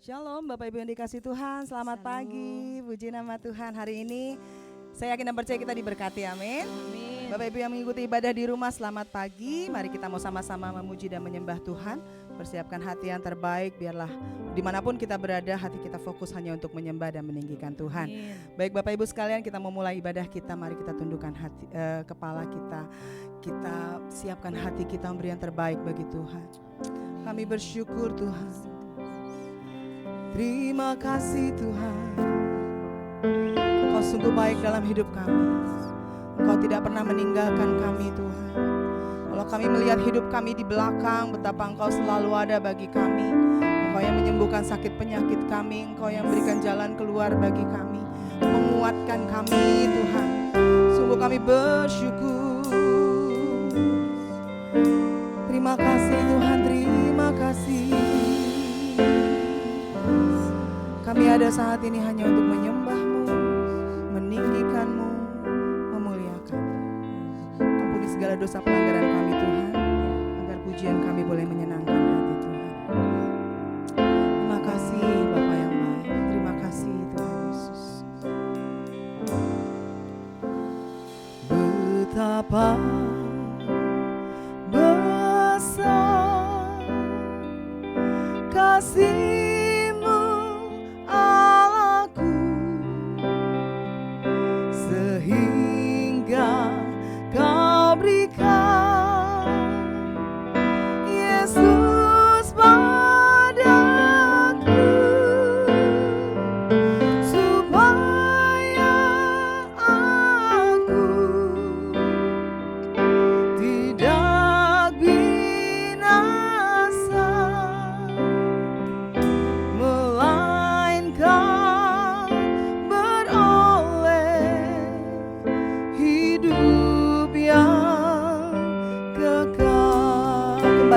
Shalom Bapak Ibu yang dikasih Tuhan, selamat pagi, puji nama Tuhan. Hari ini saya yakin dan percaya kita diberkati, amin. Amin. Bapak Ibu yang mengikuti ibadah di rumah, selamat pagi. Mari kita mau sama-sama memuji dan menyembah Tuhan. Persiapkan hati yang terbaik, biarlah dimanapun kita berada, hati kita fokus hanya untuk menyembah dan meninggikan Tuhan. Amin. Baik Bapak Ibu sekalian, kita mau mulai ibadah kita. Mari kita tundukkan hati, kepala kita. Kita siapkan hati kita memberi yang terbaik bagi Tuhan. Kami bersyukur Tuhan. Terima kasih Tuhan, Engkau sungguh baik dalam hidup kami. Engkau tidak pernah meninggalkan kami Tuhan. Kalau kami melihat hidup kami di belakang, betapa Engkau selalu ada bagi kami. Engkau yang menyembuhkan sakit penyakit kami, Engkau yang berikan jalan keluar bagi kami, menguatkan kami Tuhan. Sungguh kami bersyukur. Terima kasih Tuhan, terima kasih. Kami ada saat ini hanya untuk menyembah-Mu, meninggikan-Mu, memuliakan-Mu. Ampuni segala dosa pelanggaran kami Tuhan, agar pujian kami boleh menyenangkan hati Tuhan. Terima kasih Bapa yang baik, terima kasih Tuhan Yesus. Betapa besar kasih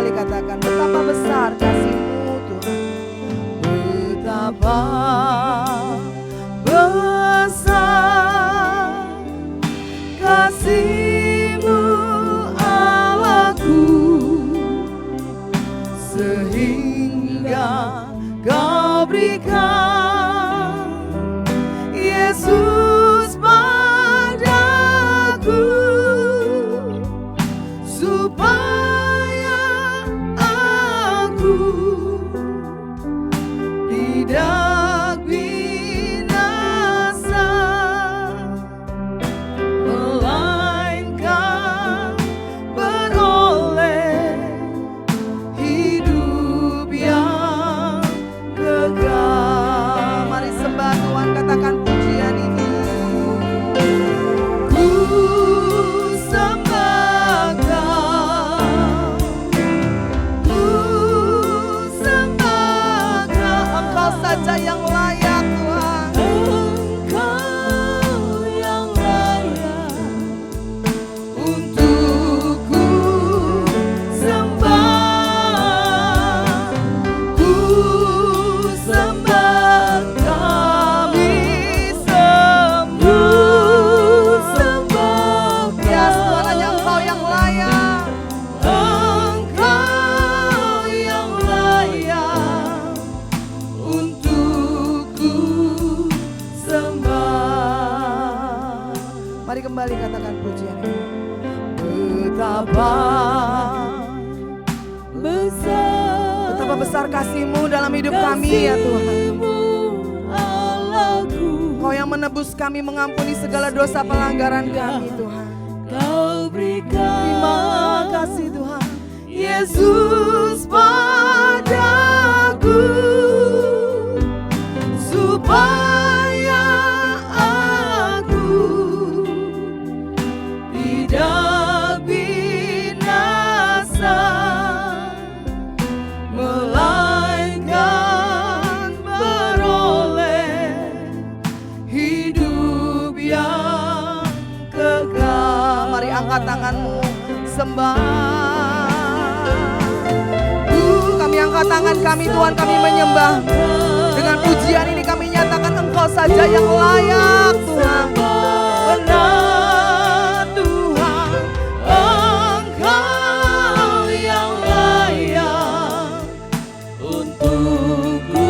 katakan betapa besar kasih-Mu Tuhan, betapa besar kasih-Mu Allahku, sehingga Kau berikan Yesus padaku, supaya tidak binasa, melainkan beroleh hidup yang kekal. Mari sembah Tuhan, katakan pujian ini. Ku sembah Kau, ku sembah Kau, Engkau saja yang layak Tuhan. Engkau yang layak untuk ku sembah. Ku sembah, kami sembah. Ya Tuhan, hanya Engkau yang layak. Engkau yang layak untuk ku sembah. Mari kembali katakan pujian ini. Betapa besar kasih-Mu dalam hidup kami ya Tuhan. Kau yang menebus kami, mengampuni segala dosa pelanggaran kami Tuhan. Terima kasih Tuhan. Yesus padaku, supaya aku tidak binasa, melainkan beroleh hidup yang kekal. Mari angkat tanganmu, sembah. Kami angkat tangan kami Tuhan, kami menyembah. Dengan pujian ini kami nyatakan Engkau saja yang layak Tuhan. Benar Tuhan, Engkau yang layak untuk ku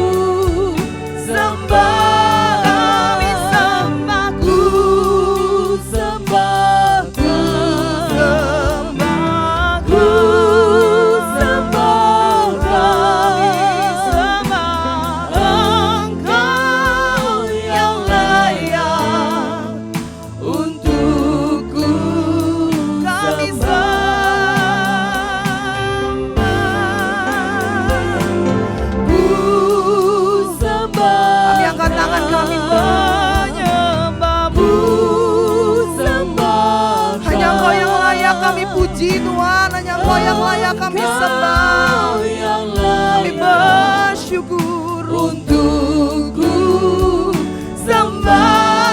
puji Tuhan, hanya Engkau yang layak kami sembah. Kami bersyukur untuk ku sembah.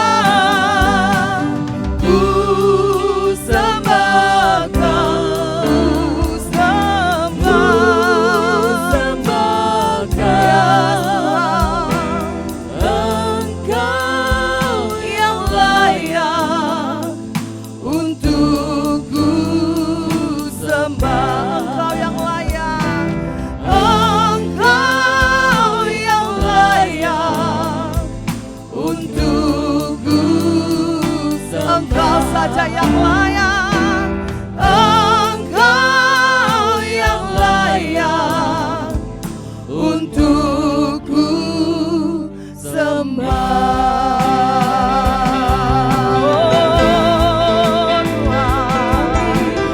Saja yang layak, Engkau yang layak untuk ku sembah. Oh Tuhan,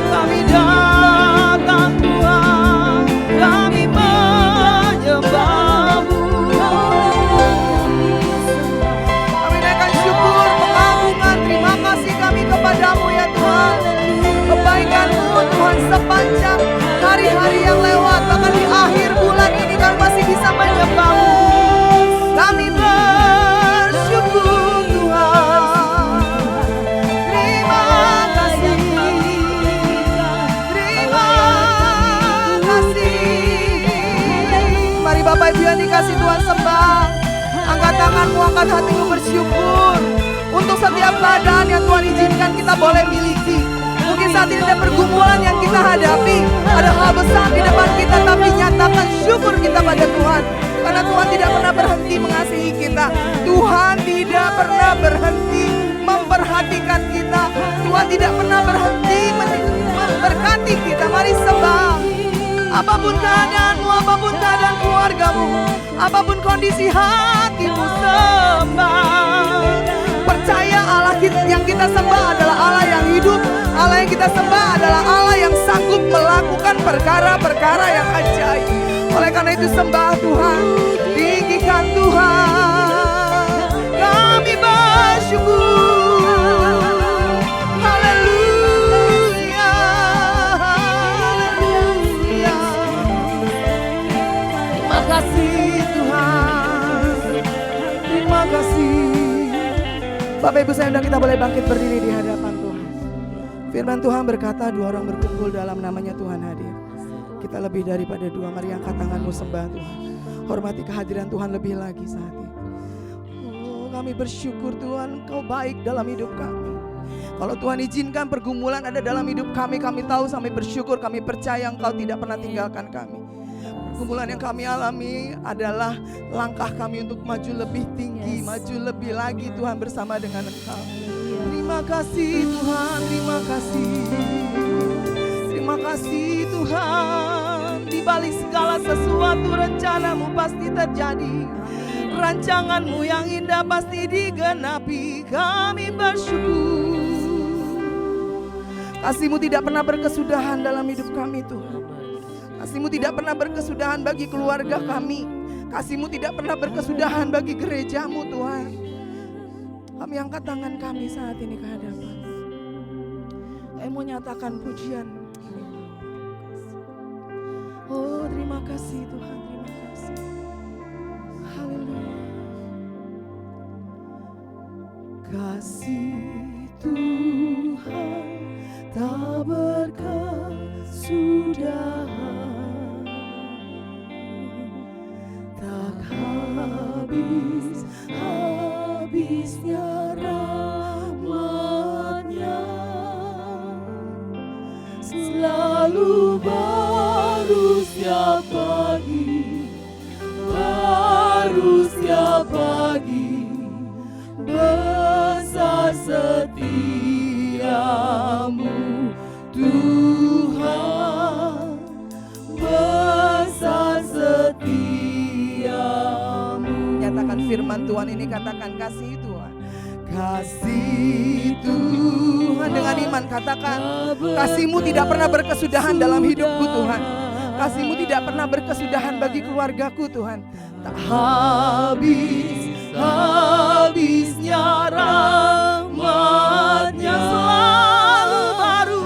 kami datang Tuhan, kami menyembah-Mu. Kami naikkan syukur, pengagungan, terima kasih kami kepadamu ya Tuhan. Kebaikan-Mu Tuhan sepanjang hari-hari yang lewat, bahkan di akhir bulan ini kami masih bisa menyembah-Mu. Kami bersyukur Tuhan. Terima kasih, terima kasih. Mari Bapak Ibu yang dikasih Tuhan sembah. Angkat tanganmu, angkat hatimu bersyukur untuk setiap keadaan yang Tuhan izinkan kita boleh miliki. Mungkin saat ini ada pergumulan yang kita hadapi, ada hal besar di depan kita, tapi nyatakan syukur kita pada Tuhan. Karena Tuhan tidak pernah berhenti mengasihi kita. Tuhan tidak pernah berhenti memperhatikan kita. Tuhan tidak pernah berhenti memberkati kita. Mari sembah. Apapun keadaanmu, apapun keadaan keluargamu, apapun kondisi hatimu, sembah. Percaya Allah yang kita sembah adalah Allah yang hidup. Allah yang kita sembah adalah Allah yang sanggup melakukan perkara-perkara yang ajaib. Oleh karena itu sembah Tuhan, tinggikan Tuhan. Kami bersyukur. Haleluya, haleluya. Terima kasih Tuhan, terima kasih. Bapak Ibu saya undang kita boleh bangkit berdiri di hadapan Tuhan. Firman Tuhan berkata, 2 orang berkumpul dalam namanya Tuhan hadir. Kita lebih daripada 2, mari angkat tanganmu sembah Tuhan. Hormati kehadiran Tuhan lebih lagi saat ini. Oh, kami bersyukur Tuhan, Engkau baik dalam hidup kami. Kalau Tuhan izinkan pergumulan ada dalam hidup kami, kami tahu sampai bersyukur, kami percaya Engkau tidak pernah tinggalkan kami. Pergumulan yang kami alami adalah langkah kami untuk maju lebih tinggi, maju lebih lagi Tuhan bersama dengan Engkau. Terima kasih Tuhan, terima kasih. Terima kasih Tuhan. Di balik segala sesuatu rencana-Mu pasti terjadi. Rancangan-Mu yang indah pasti digenapi. Kami bersyukur. Kasih-Mu tidak pernah berkesudahan dalam hidup kami Tuhan. Kasih-Mu tidak pernah berkesudahan bagi keluarga kami. Kasih-Mu tidak pernah berkesudahan bagi gereja-Mu Tuhan. Kami angkat tangan kami saat ini ke hadapan. Kami mau nyatakan pujian. Oh terima kasih Tuhan, terima kasih. Haleluya. Kasih Tuhan tak berkesudahan, tak habisnya rahmat-Nya, selalu baru setiap pagi, besar setiamu Tuhan, besar setiamu. Nyatakan firman Tuhan ini, katakan kasih Tuhan. Kasih Tuhan, dengan iman katakan, kasih-Mu tidak pernah berkesudahan dalam hidupku Tuhan. Kasih-Mu tidak pernah berkesudahan bagi keluargaku Tuhan. Tak habisnya rahmat-Nya, selalu baru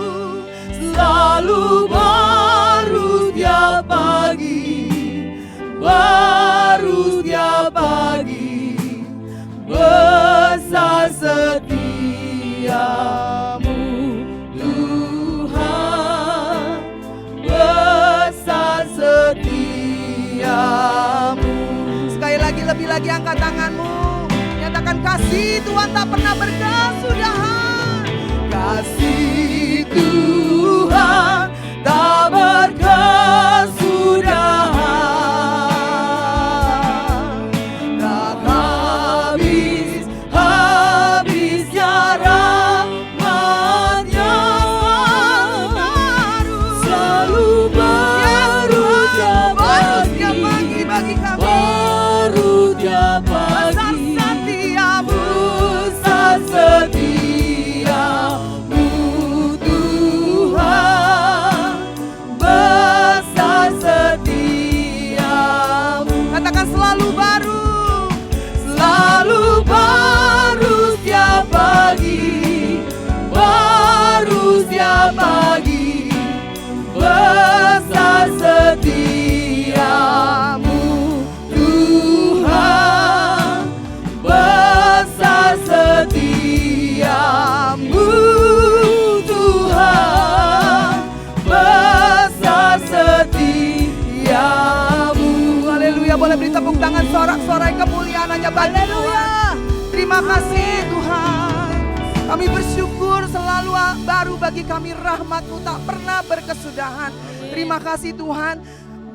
setiamu Tuhan, besar setiamu. Sekali lagi, lebih lagi angkat tanganmu, nyatakan kasih Tuhan tak pernah berkesudahan. Kasih Tuhan tak berkesudahan, tak habis-habisnya rahmat-Nya, selalu baru tiap pagi bagi kami, baru tiap pagi. Besar setiamu Tuhan, besar setiamu. Katakan selalu baru setiap pagi, baru setiap pagi. Besar setiamu Tuhan, besar setiamu Tuhan, besar setiamu. Haleluya, boleh beri tepuk tangan sorak-sorai kemuliaan hanya bagi Tuhan. Terima kasih Tuhan, kami bersyukur selalu baru bagi kami rahmat-Mu tak pernah berkesudahan. Terima kasih Tuhan.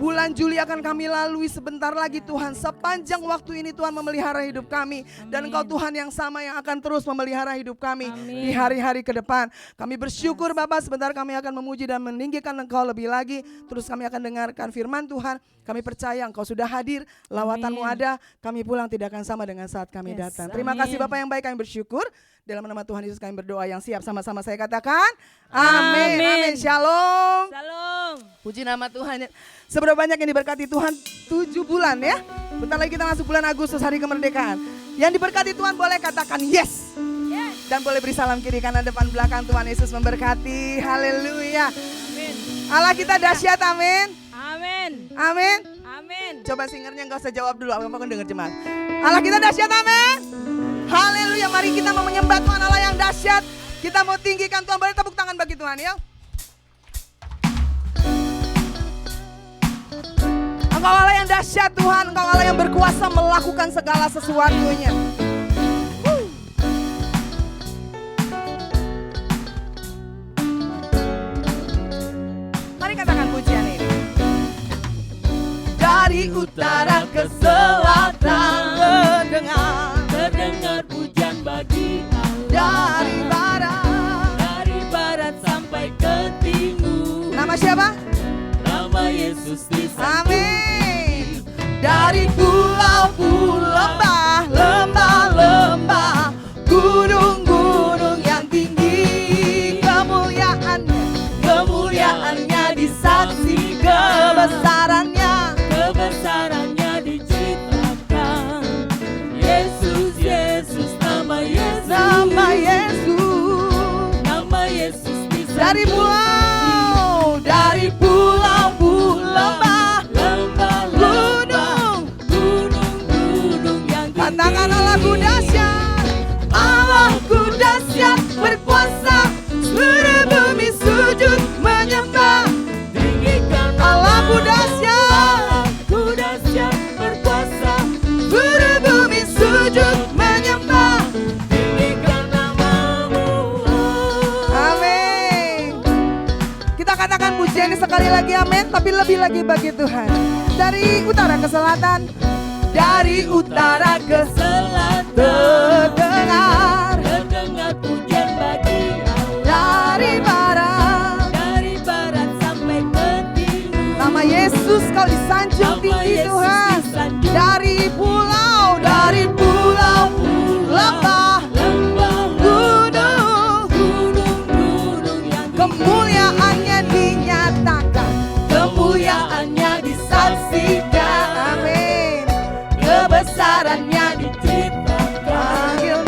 Bulan Juli akan kami lalui sebentar lagi Tuhan. Sepanjang waktu ini Tuhan memelihara hidup kami. Dan Engkau Tuhan yang sama yang akan terus memelihara hidup kami di hari-hari ke depan. Kami bersyukur Bapak, sebentar kami akan memuji dan meninggikan Engkau lebih lagi. Terus kami akan dengarkan firman Tuhan. Kami percaya Engkau sudah hadir, lawatan-Mu ada. Kami pulang tidak akan sama dengan saat kami datang. Terima kasih Bapak yang baik, kami bersyukur. Dalam nama Tuhan Yesus kami berdoa, yang siap sama-sama saya katakan amin. Amin. Shalom. Shalom. Puji nama Tuhan. Seberapa banyak yang diberkati Tuhan 7 bulan ya. Bentar lagi kita masuk bulan Agustus, hari kemerdekaan. Yang diberkati Tuhan boleh katakan yes. Dan boleh beri salam kiri kanan depan belakang. Tuhan Yesus memberkati. Haleluya. Amin. Allah kita dahsyat, amin. Amin. Amin. Amin. Coba singernya enggak usah jawab dulu, apa-apa kan dengar jemaat. Allah kita dahsyat, amin. Haleluya, mari kita mau menyembah Tuhan Allah yang dahsyat. Kita mau tinggikan Tuhan, boleh tepuk tangan bagi Tuhan ya. Engkau Allah yang dahsyat Tuhan, Engkau Allah yang berkuasa melakukan segala sesuatunya. Mari katakan pujian ini. Dari utara ke selatan terdengar pujian bagi Allah. Dari barat sampai ke timur. Nama siapa? Nama Yesus disembah. Amin. Dari pulau-pulau, lembah-lembah, gunung-gunung yang tinggi, kemuliaannya disaksi, kebesarannya diceritakan. Yesus, Yesus, nama Yesus, nama Yesus disanjung. Dari pulau, lembah, gunung yang tinggi. Katakan Allahku dahsyat, Allahku dahsyat, berkuasa, seluruh bumi sujud menyembah. Tinggikan Allahku dahsyat, berkuasa, seluruh bumi sujud menyembah. tinggikan namamu. Amin. Kita katakan pujian ini sekali lagi amin, tapi lebih lagi bagi Tuhan. Dari utara ke selatan, dari utara ke selatan terdengar pujian bagi Allah. Dari barat sampai ke timur. nama Yesus kau disanjung tinggi Tuhan. Dari pulau, lembah, gunung yang kemuliaannya dinyatakan, kemuliaannya disaksikan. Amin. Kebesarannya diceritakan. panggil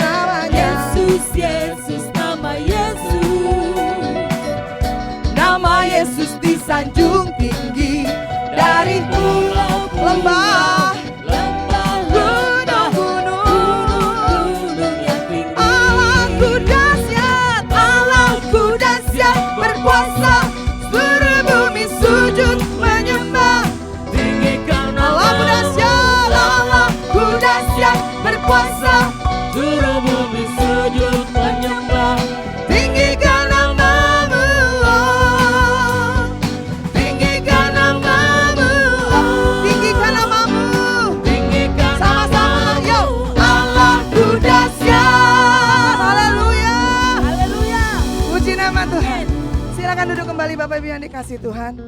kembali Bapak Ibu yang dikasihi Tuhan.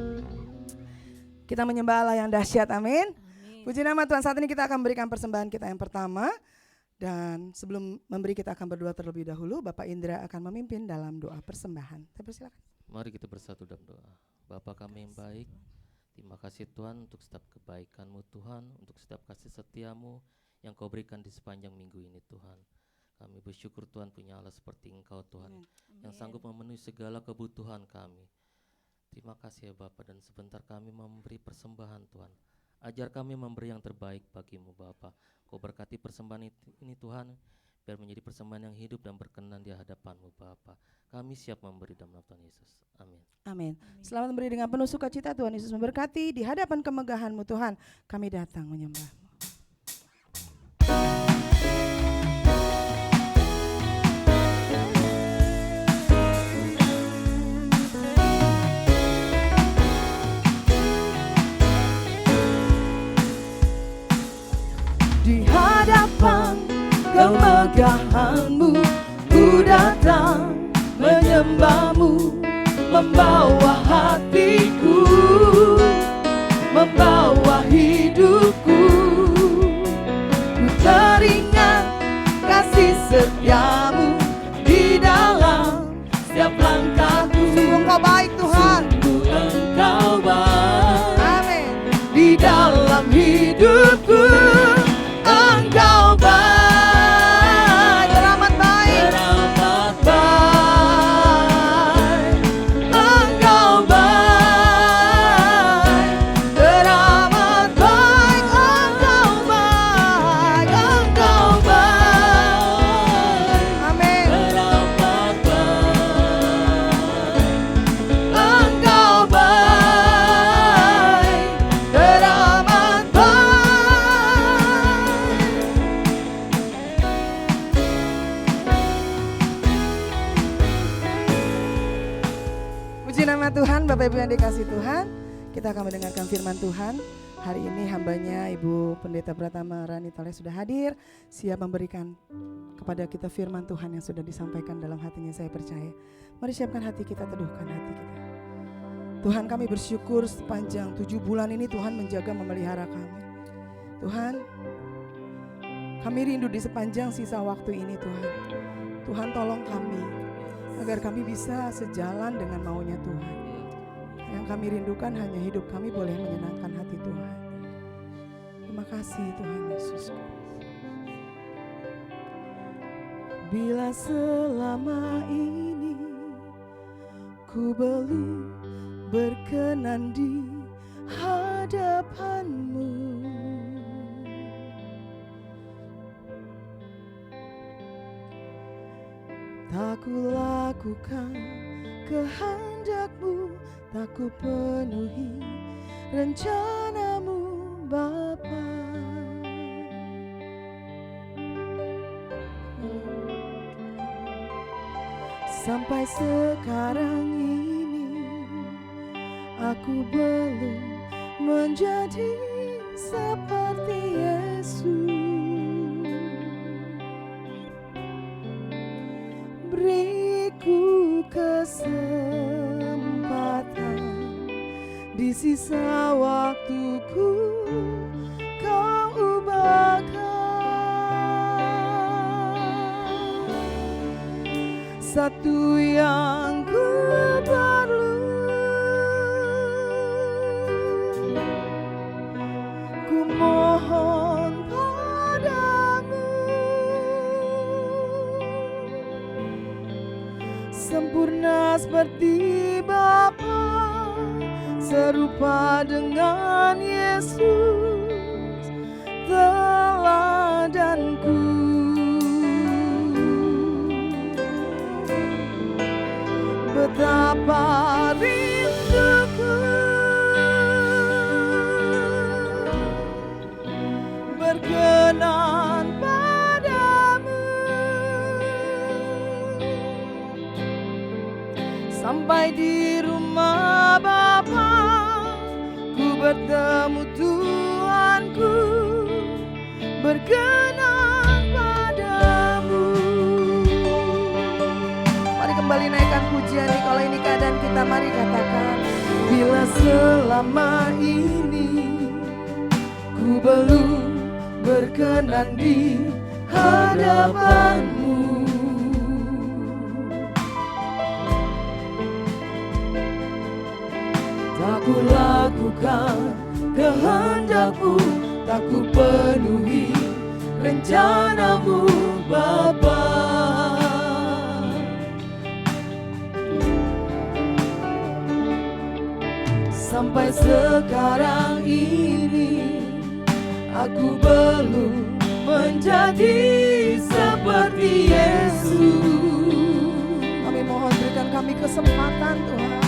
Kita menyembah Allah yang dahsyat, amin. Puji nama Tuhan. Saat ini kita akan memberikan persembahan kita yang pertama. Dan sebelum memberi kita akan berdoa terlebih dahulu. Bapak Indra akan memimpin dalam doa persembahan. Silakan. Mari kita bersatu dalam doa. Bapa kami yang baik, terima kasih Tuhan untuk setiap kebaikan-Mu Tuhan, untuk setiap kasih setia-Mu yang Kau berikan di sepanjang minggu ini Tuhan. Kami bersyukur Tuhan punya Allah seperti Engkau Tuhan, yang sanggup memenuhi segala kebutuhan kami. Terima kasih ya Bapa, dan sebentar kami memberi persembahan Tuhan. Ajar kami memberi yang terbaik bagi-Mu Bapa. Kau berkati persembahan ini Tuhan, biar menjadi persembahan yang hidup dan berkenan di hadapan-Mu Bapa. Kami siap memberi dalam nama Tuhan Yesus. Amin. Amin. Selamat memberi dengan penuh sukacita. Tuhan Yesus memberkati. Di hadapan kemegahan-Mu Tuhan, kami datang menyembah-Mu. Di hadapan kemegahan-Mu, ku datang menyembah-Mu, membawa hatiku, membawa hidupku. Ku teringat kasih setia-Mu di dalam setiap langkahku. Sungguh Engkau baik Tuhan, Sungguh Engkau baik. amin. Di dalam hidupku Engkau baik, teramat baik, Teramat baik. Engkau baik, teramat baik. Engkau baik, Engkau baik, amin. Teramat baik. Engkau baik, teramat baik. Puji nama Tuhan, Bapak Ibu yang dikasihi Tuhan. Kita akan mendengarkan firman Tuhan. Hari ini hambanya Ibu Pendeta Pratama Rani Toleh sudah hadir, siap memberikan kepada kita firman Tuhan yang sudah disampaikan dalam hatinya, saya percaya. Mari siapkan hati kita, teduhkan hati kita. Tuhan, kami bersyukur sepanjang 7 bulan ini Tuhan menjaga memelihara kami. Tuhan, kami rindu di sepanjang sisa waktu ini Tuhan. Tuhan tolong kami agar kami bisa sejalan dengan maunya Tuhan. Yang kami rindukan hanya hidup kami boleh menyenangkan hati Tuhan. Terima kasih Tuhan Yesus. Bila selama ini ku belum berkenan di hadapan-Mu, tak ku lakukan kehendak-Mu, tak ku penuhi rencana-Mu Bapa. Sampai sekarang ini aku belum menjadi seperti Yesus. Beriku kesempatan di sisa waktuku, Kau ubahkan satu yang ku perlu. Ku mohon padamu, sempurna seperti Bapa, serupa dengan Yesus teladanku. Betapa rinduku berkenan padamu, sampai di rumah Bapa ku bertemu Tuhanku, berkenan padamu. Mari kembali naikkan pujian, kalau ini keadaan kita, mari katakan. Bila selama ini ku belum berkenan di hadapan-Mu, tak ku lakukan kehendak-Mu, tak ku penuhi rencana-Mu Bapa. Sampai sekarang ini aku belum menjadi seperti Yesus. Kami mohon berikan kami kesempatan Tuhan.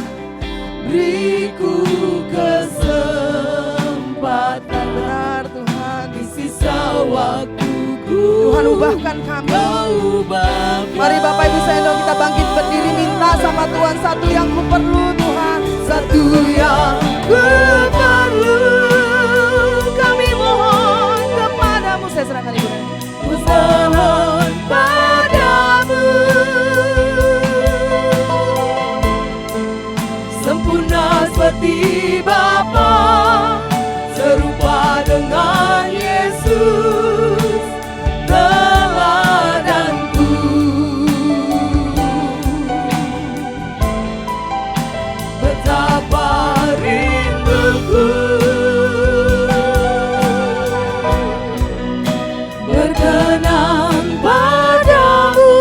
Beriku kesempatan, benar Tuhan, di sisa waktuku. Tuhan ubahkan kami. Mari Bapak Ibu Saudara kita bangkit berdiri, minta sama Tuhan, satu yang ku perlu Tuhan, satu yang ku perlu. Kami mohon kepadamu, saya serahkan Ibu. Ku mohon padamu, sempurna seperti Bapa, serupa dengan Yesus teladanku. Betapa rinduku berkenan padamu.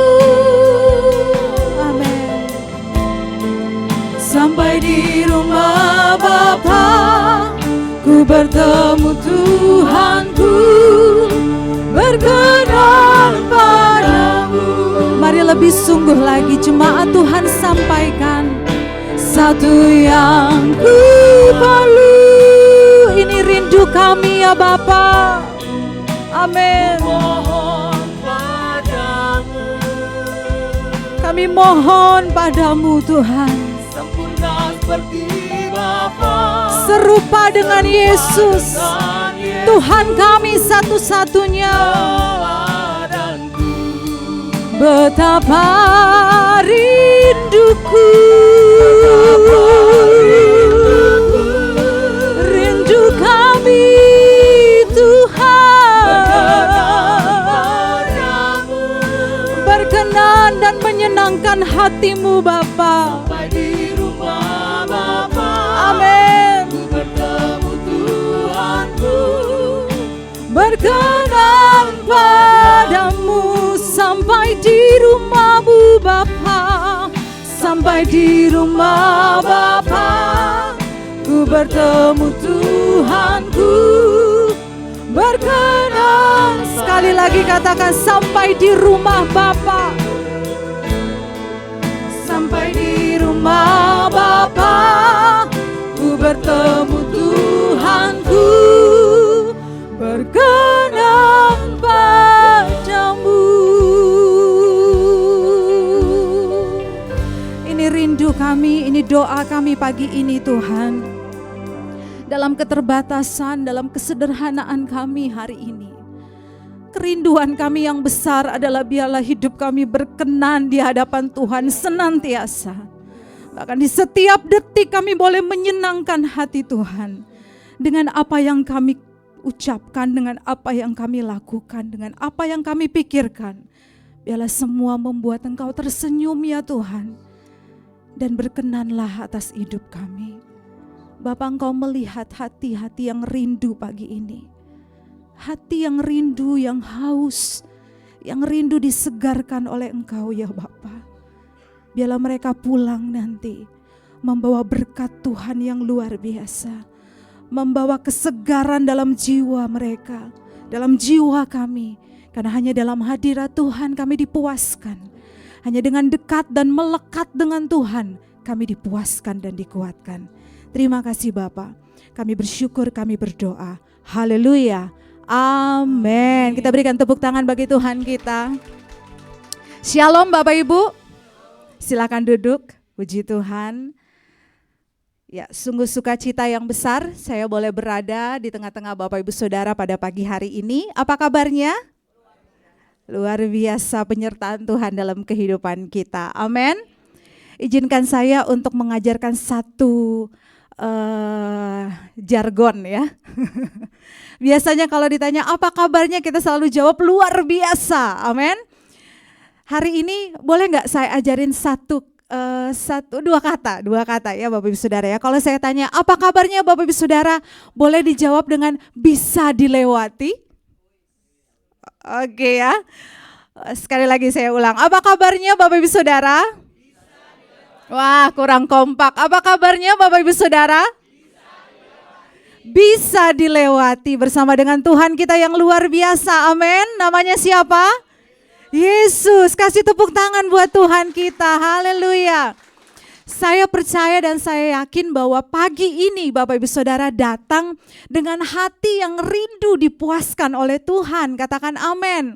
Amin. Sampai di rumah Bapa, ku bertemu Tuhanku, berkenan padamu. Mari lebih sungguh lagi jemaat Tuhan sampaikan, satu yang ku perlu. Ini rindu kami ya Bapa. Amin. Kami mohon padamu Tuhan, sempurna seperti Bapa, serupa dengan Yesus, Tuhan kami satu-satunya. Betapa rinduku, rindu kami Tuhan, berkenan dan menyenangkan hatimu Bapa. Sampai di rumah Bapa, amin, ku bertemu Tuhanku, berkenan padamu. Sampai di rumah-Mu Bapa, sampai di rumah Bapa, ku bertemu Tuhanku, berkenan. Sekali lagi katakan, sampai di rumah Bapa, sampai di rumah Bapa, ku bertemu Tuhanku, berkenan padamu. Ini rindu kami, ini doa kami pagi ini Tuhan. Dalam keterbatasan, dalam kesederhanaan kami hari ini, kerinduan kami yang besar adalah biarlah hidup kami berkenan di hadapan Tuhan senantiasa. Bahkan di setiap detik kami boleh menyenangkan hati Tuhan dengan apa yang kami ucapkan, dengan apa yang kami lakukan, dengan apa yang kami pikirkan. Biarlah semua membuat Engkau tersenyum ya Tuhan, dan berkenanlah atas hidup kami. Bapa, Engkau melihat hati-hati yang rindu pagi ini, hati yang rindu, yang haus, yang rindu disegarkan oleh Engkau ya Bapa. Biarlah mereka pulang nanti membawa berkat Tuhan yang luar biasa, membawa kesegaran dalam jiwa mereka, dalam jiwa kami. Karena hanya dalam hadirat Tuhan kami dipuaskan. Hanya dengan dekat dan melekat dengan Tuhan kami dipuaskan dan dikuatkan. Terima kasih Bapa. Kami bersyukur, kami berdoa. Haleluya. Amin. Kita berikan tepuk tangan bagi Tuhan kita. Shalom Bapak Ibu. Silakan duduk. Puji Tuhan. Ya, sungguh sukacita yang besar saya boleh berada di tengah-tengah Bapak Ibu Saudara pada pagi hari ini. Apa kabarnya? Luar biasa penyertaan Tuhan dalam kehidupan kita. Amin. Izinkan saya untuk mengajarkan satu jargon ya. Biasanya kalau ditanya apa kabarnya kita selalu jawab luar biasa, amin. Hari ini boleh nggak saya ajarin dua kata ya Bapak Ibu Saudara ya. Kalau saya tanya apa kabarnya Bapak Ibu Saudara, boleh dijawab dengan bisa dilewati. Oke ya. Sekali lagi saya ulang, apa kabarnya Bapak Ibu Saudara? Wah, kurang kompak. Apa kabarnya Bapak Ibu Saudara? Bisa dilewati bersama dengan Tuhan kita yang luar biasa. Amin. Namanya siapa? Yesus. Kasih tepuk tangan buat Tuhan kita. Haleluya. Saya percaya dan saya yakin bahwa pagi ini Bapak Ibu Saudara datang dengan hati yang rindu dipuaskan oleh Tuhan. Katakan amin.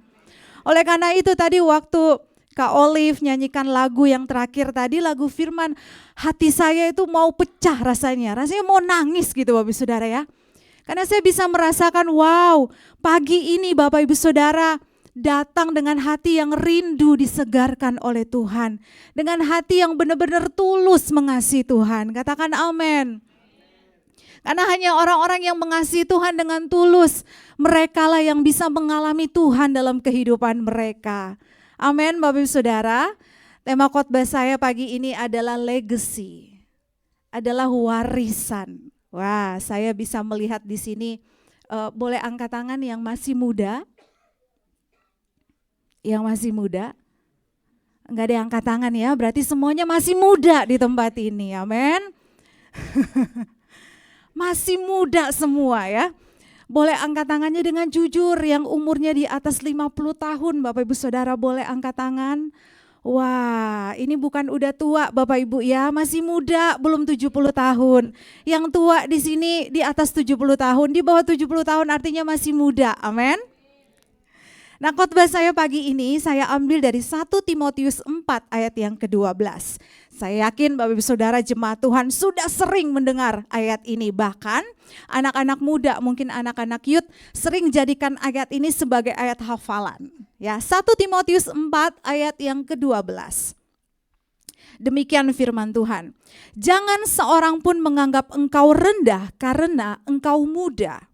Oleh karena itu tadi waktu Kak Olive nyanyikan lagu yang terakhir tadi, lagu Firman, hati saya itu mau pecah rasanya mau nangis gitu Bapak Ibu Saudara ya. Karena saya bisa merasakan wow, pagi ini Bapak Ibu Saudara datang dengan hati yang rindu disegarkan oleh Tuhan. Dengan hati yang benar-benar tulus mengasihi Tuhan. Katakan amin. Karena hanya orang-orang yang mengasihi Tuhan dengan tulus, merekalah yang bisa mengalami Tuhan dalam kehidupan mereka. Amin Bapak Ibu Saudara. Tema khotbah saya pagi ini adalah legacy. Adalah warisan. Wah, saya bisa melihat di sini boleh angkat tangan yang masih muda. Yang masih muda. Enggak ada yang angkat tangan ya, berarti semuanya masih muda di tempat ini. Amin. Masih muda semua ya. Boleh angkat tangannya dengan jujur, yang umurnya di atas 50 tahun Bapak Ibu Saudara boleh angkat tangan. Wah, ini bukan udah tua Bapak Ibu ya, masih muda, belum 70 tahun. Yang tua di sini di atas 70 tahun, di bawah 70 tahun artinya masih muda, amin. Nah khotbah saya pagi ini saya ambil dari 1 Timotius 4 ayat yang ke-12. Saya yakin Bapak Ibu Saudara jemaat Tuhan sudah sering mendengar ayat ini. Bahkan anak-anak muda, mungkin anak-anak youth sering jadikan ayat ini sebagai ayat hafalan. Ya, 1 Timotius 4 ayat yang ke-12. Demikian firman Tuhan. Jangan seorang pun menganggap engkau rendah karena engkau muda.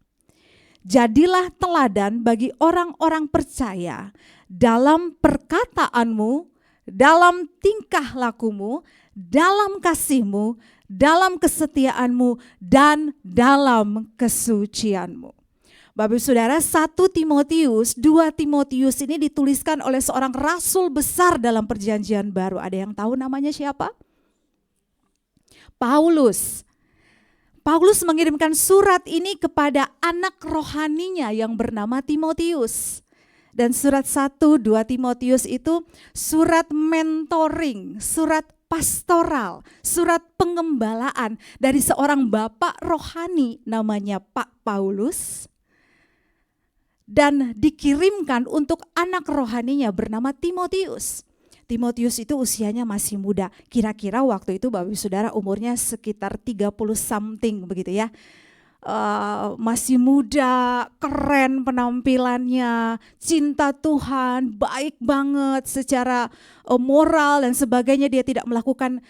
Jadilah teladan bagi orang-orang percaya dalam perkataanmu, dalam tingkah lakumu, dalam kasihmu, dalam kesetiaanmu, dan dalam kesucianmu. Bapak Saudara, 1 Timotius, 2 Timotius ini dituliskan oleh seorang rasul besar dalam perjanjian baru. Ada yang tahu namanya siapa? Paulus. Paulus mengirimkan surat ini kepada anak rohaninya yang bernama Timotius. Dan surat 1-2 Timotius itu surat mentoring, surat pastoral, surat pengembalaan dari seorang bapak rohani namanya Pak Paulus. Dan dikirimkan untuk anak rohaninya bernama Timotius. Timotius itu usianya masih muda. Kira-kira waktu itu Bapak Ibu Saudara umurnya sekitar 30 something begitu ya. Masih muda, keren penampilannya, cinta Tuhan, baik banget secara moral dan sebagainya. Dia tidak melakukan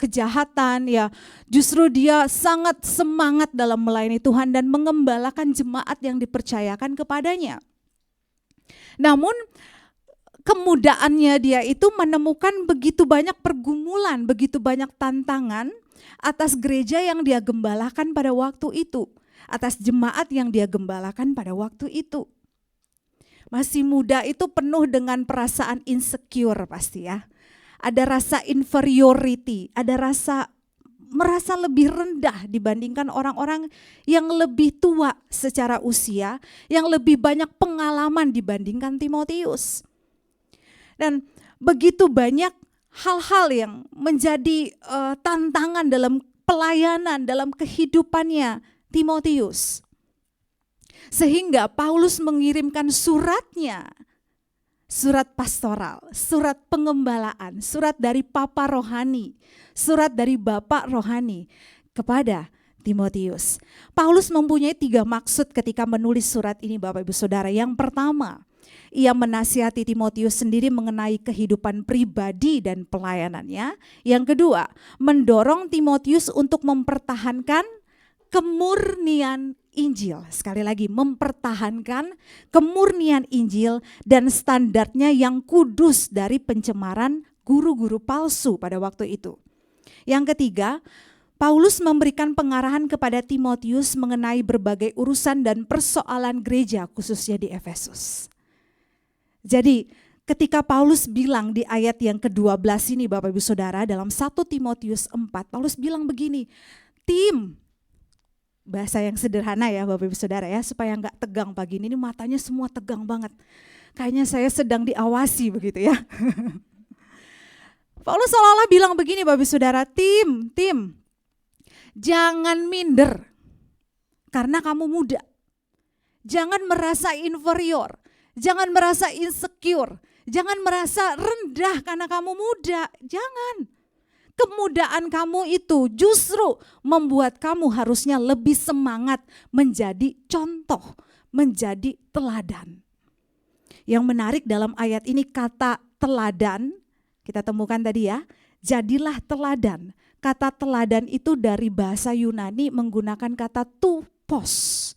kejahatan ya. Justru dia sangat semangat dalam melayani Tuhan dan mengembalakan jemaat yang dipercayakan kepadanya. Namun kemudaannya dia itu menemukan begitu banyak pergumulan, begitu banyak tantangan atas gereja yang dia gembalakan pada waktu itu, atas jemaat yang dia gembalakan pada waktu itu. Masih muda itu penuh dengan perasaan insecure pasti ya. Ada rasa inferiority, ada rasa merasa lebih rendah dibandingkan orang-orang yang lebih tua secara usia, yang lebih banyak pengalaman dibandingkan Timotius. Dan begitu banyak hal-hal yang menjadi tantangan dalam pelayanan, dalam kehidupannya Timotius. Sehingga Paulus mengirimkan suratnya, surat pastoral, surat pengembalaan, surat dari papa rohani, surat dari bapak rohani kepada Timotius. Paulus mempunyai 3 maksud ketika menulis surat ini Bapak Ibu Saudara. Yang pertama, ia menasihati Timotius sendiri mengenai kehidupan pribadi dan pelayanannya. Yang kedua, mendorong Timotius untuk mempertahankan kemurnian Injil. Sekali lagi, mempertahankan kemurnian Injil dan standarnya yang kudus dari pencemaran guru-guru palsu pada waktu itu. Yang ketiga, Paulus memberikan pengarahan kepada Timotius mengenai berbagai urusan dan persoalan gereja khususnya di Efesus. Jadi ketika Paulus bilang di ayat yang ke-12 ini Bapak Ibu Saudara dalam 1 Timotius 4, Paulus bilang begini, tim, bahasa yang sederhana ya Bapak Ibu Saudara ya, supaya enggak tegang pagi ini matanya semua tegang banget. Kayaknya saya sedang diawasi begitu ya. Paulus seolah-olah bilang begini Bapak Ibu Saudara, tim, jangan minder karena kamu muda. Jangan merasa inferior. Jangan merasa insecure, jangan merasa rendah karena kamu muda, jangan. Kemudaan kamu itu justru membuat kamu harusnya lebih semangat menjadi contoh, menjadi teladan. Yang menarik dalam ayat ini kata teladan, kita temukan tadi ya, jadilah teladan. Kata teladan itu dari bahasa Yunani menggunakan kata tupos,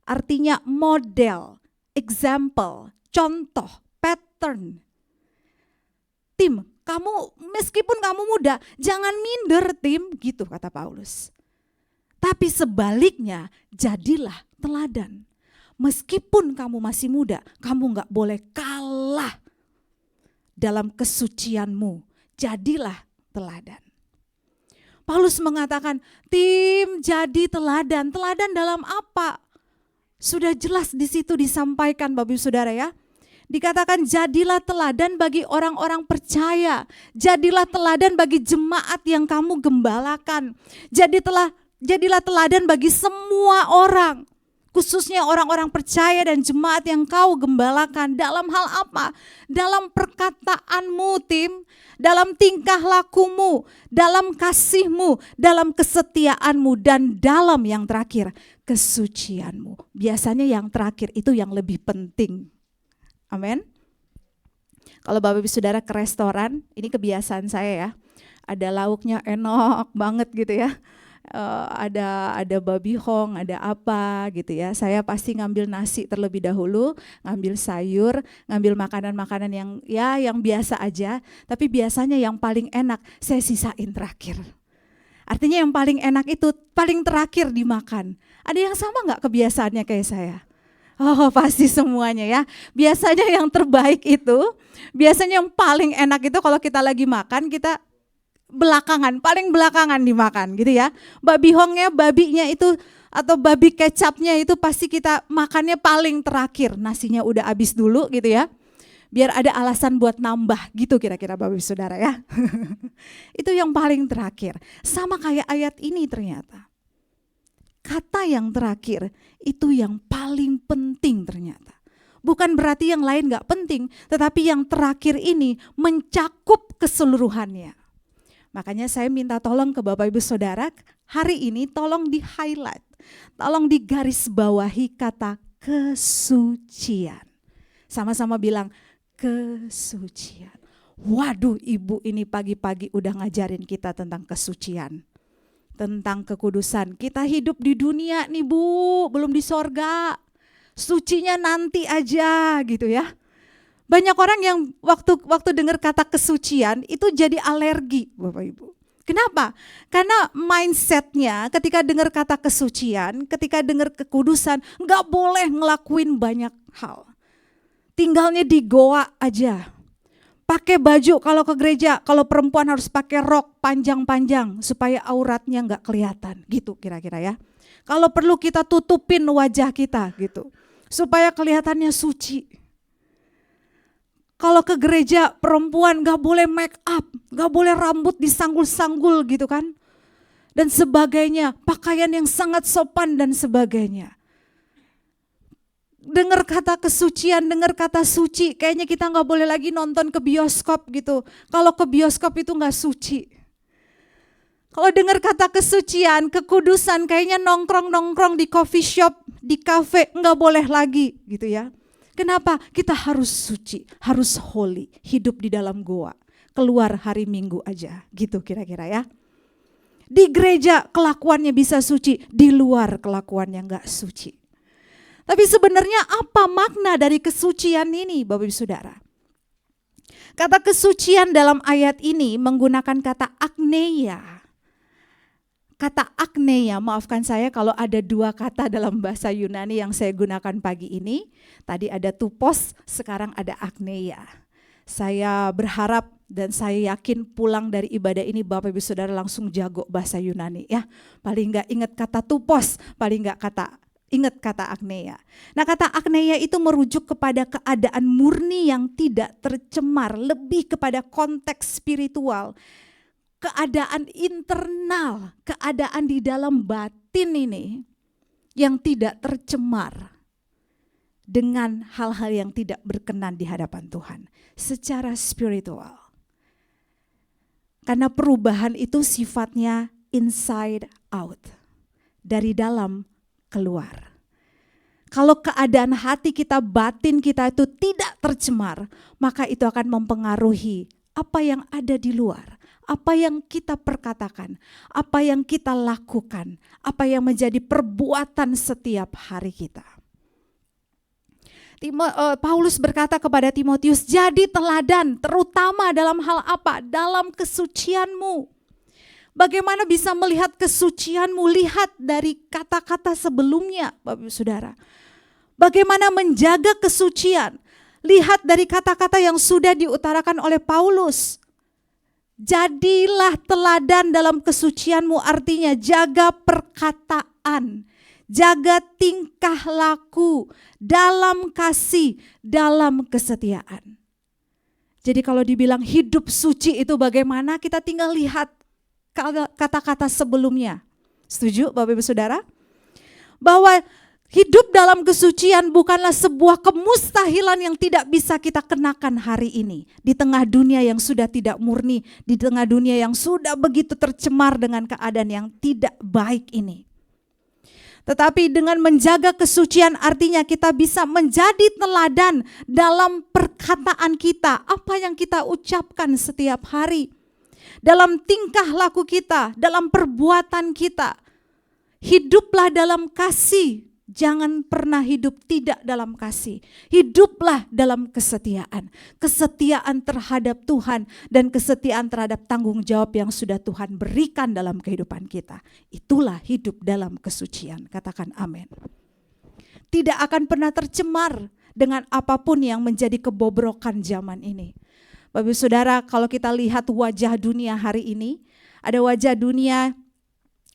artinya model, example, contoh, pattern. Tim, kamu meskipun kamu muda, jangan minder tim, gitu kata Paulus. Tapi sebaliknya, jadilah teladan. Meskipun kamu masih muda, kamu gak boleh kalah dalam kesucianmu. Jadilah teladan. Paulus mengatakan, tim jadi teladan. Teladan dalam apa? Sudah jelas di situ disampaikan Bapak Ibu Saudara ya. Dikatakan jadilah teladan bagi orang-orang percaya. Jadilah teladan bagi jemaat yang kamu gembalakan. Jadilah teladan bagi semua orang. Khususnya orang-orang percaya dan jemaat yang kau gembalakan. Dalam hal apa? Dalam perkataanmu tim. Dalam tingkah lakumu, dalam kasihmu, dalam kesetiaanmu, dan dalam yang terakhir, kesucianmu. Biasanya yang terakhir itu yang lebih penting. Amin. Kalau Bapak Ibu Saudara ke restoran, ini kebiasaan saya ya. Ada lauknya enak banget gitu ya. Ada babi hong, ada apa gitu ya. Saya pasti ngambil nasi terlebih dahulu, ngambil sayur, ngambil makanan-makanan yang biasa aja. Tapi biasanya yang paling enak saya sisain terakhir. Artinya yang paling enak itu paling terakhir dimakan. Ada yang sama nggak kebiasaannya kayak saya? Oh pasti semuanya ya. Biasanya yang terbaik itu, biasanya yang paling enak itu kalau kita lagi makan kita paling belakangan dimakan gitu ya. Babi hongnya, babinya itu atau babi kecapnya itu pasti kita makannya paling terakhir. Nasinya udah habis dulu gitu ya. Biar ada alasan buat nambah gitu kira-kira Bapak Ibu Saudara ya. Itu yang paling terakhir. Sama kayak ayat ini ternyata. Kata yang terakhir itu yang paling penting ternyata. Bukan berarti yang lain gak penting, tetapi yang terakhir ini mencakup keseluruhannya. Makanya saya minta tolong ke Bapak Ibu Saudara, hari ini tolong di highlight, tolong digaris bawahi kata kesucian. Sama-sama bilang kesucian. Waduh, ibu ini pagi-pagi udah ngajarin kita tentang kesucian, tentang kekudusan. Kita hidup di dunia nih Bu, belum di sorga. Sucinya nanti aja gitu ya. Banyak orang yang waktu dengar kata kesucian itu jadi alergi Bapak Ibu. Kenapa? Karena mindsetnya ketika dengar kata kesucian, ketika dengar kekudusan, gak boleh ngelakuin banyak hal. Tinggalnya di goa aja. Pakai baju kalau ke gereja, kalau perempuan harus pakai rok panjang-panjang supaya auratnya gak kelihatan gitu kira-kira ya. Kalau perlu kita tutupin wajah kita gitu supaya kelihatannya suci. Kalau ke gereja perempuan gak boleh make up, gak boleh rambut disanggul-sanggul gitu kan. Dan sebagainya, pakaian yang sangat sopan dan sebagainya. Dengar kata kesucian, dengar kata suci, kayaknya kita gak boleh lagi nonton ke bioskop gitu. Kalau ke bioskop itu gak suci. Kalau dengar kata kesucian, kekudusan, kayaknya nongkrong-nongkrong di coffee shop, di cafe, nggak boleh lagi gitu ya. Kenapa? Kita harus suci, harus holy, hidup di dalam goa. Keluar hari Minggu aja, gitu kira-kira ya. Di gereja kelakuannya bisa suci, di luar kelakuannya nggak suci. Tapi sebenarnya apa makna dari kesucian ini, Bapak Ibu Saudara? Kata kesucian dalam ayat ini menggunakan kata agneia. Kata agneia, maafkan saya kalau ada dua kata dalam bahasa Yunani yang saya gunakan pagi ini. Tadi ada tupos, sekarang ada agneia. Saya berharap dan saya yakin pulang dari ibadah ini Bapak Ibu Saudara langsung jago bahasa Yunani ya. Paling enggak ingat kata tupos, paling enggak ingat kata agneia. Nah, kata agneia itu merujuk kepada keadaan murni yang tidak tercemar, lebih kepada konteks spiritual. Keadaan internal, keadaan di dalam batin ini yang tidak tercemar dengan hal-hal yang tidak berkenan di hadapan Tuhan secara spiritual. Karena perubahan itu sifatnya inside out, dari dalam keluar. Kalau keadaan hati kita, batin kita itu tidak tercemar, maka itu akan mempengaruhi apa yang ada di luar. Apa yang kita perkatakan, apa yang kita lakukan, apa yang menjadi perbuatan setiap hari kita. Paulus berkata kepada Timotius, jadi teladan terutama dalam hal apa? Dalam kesucianmu. Bagaimana bisa melihat kesucianmu? Lihat dari kata-kata sebelumnya, Bapak Ibu Saudara. Bagaimana menjaga kesucian? Lihat dari kata-kata yang sudah diutarakan oleh Paulus. Jadilah teladan dalam kesucianmu, artinya jaga perkataan, jaga tingkah laku dalam kasih, dalam kesetiaan. Jadi kalau dibilang hidup suci itu bagaimana, kita tinggal lihat kata-kata sebelumnya. Setuju Bapak Ibu Saudara? Bahwa hidup dalam kesucian bukanlah sebuah kemustahilan yang tidak bisa kita kenakan hari ini. Di tengah dunia yang sudah tidak murni, di tengah dunia yang sudah begitu tercemar dengan keadaan yang tidak baik ini. Tetapi dengan menjaga kesucian artinya kita bisa menjadi teladan dalam perkataan kita. Apa yang kita ucapkan setiap hari. Dalam tingkah laku kita, dalam perbuatan kita. Hiduplah dalam kasih. Jangan pernah hidup tidak dalam kasih. Hiduplah dalam kesetiaan. Kesetiaan terhadap Tuhan dan kesetiaan terhadap tanggung jawab yang sudah Tuhan berikan dalam kehidupan kita. Itulah hidup dalam kesucian. Katakan amin. Tidak akan pernah tercemar dengan apapun yang menjadi kebobrokan zaman ini. Bapak Ibu Saudara, kalau kita lihat wajah dunia hari ini, ada wajah dunia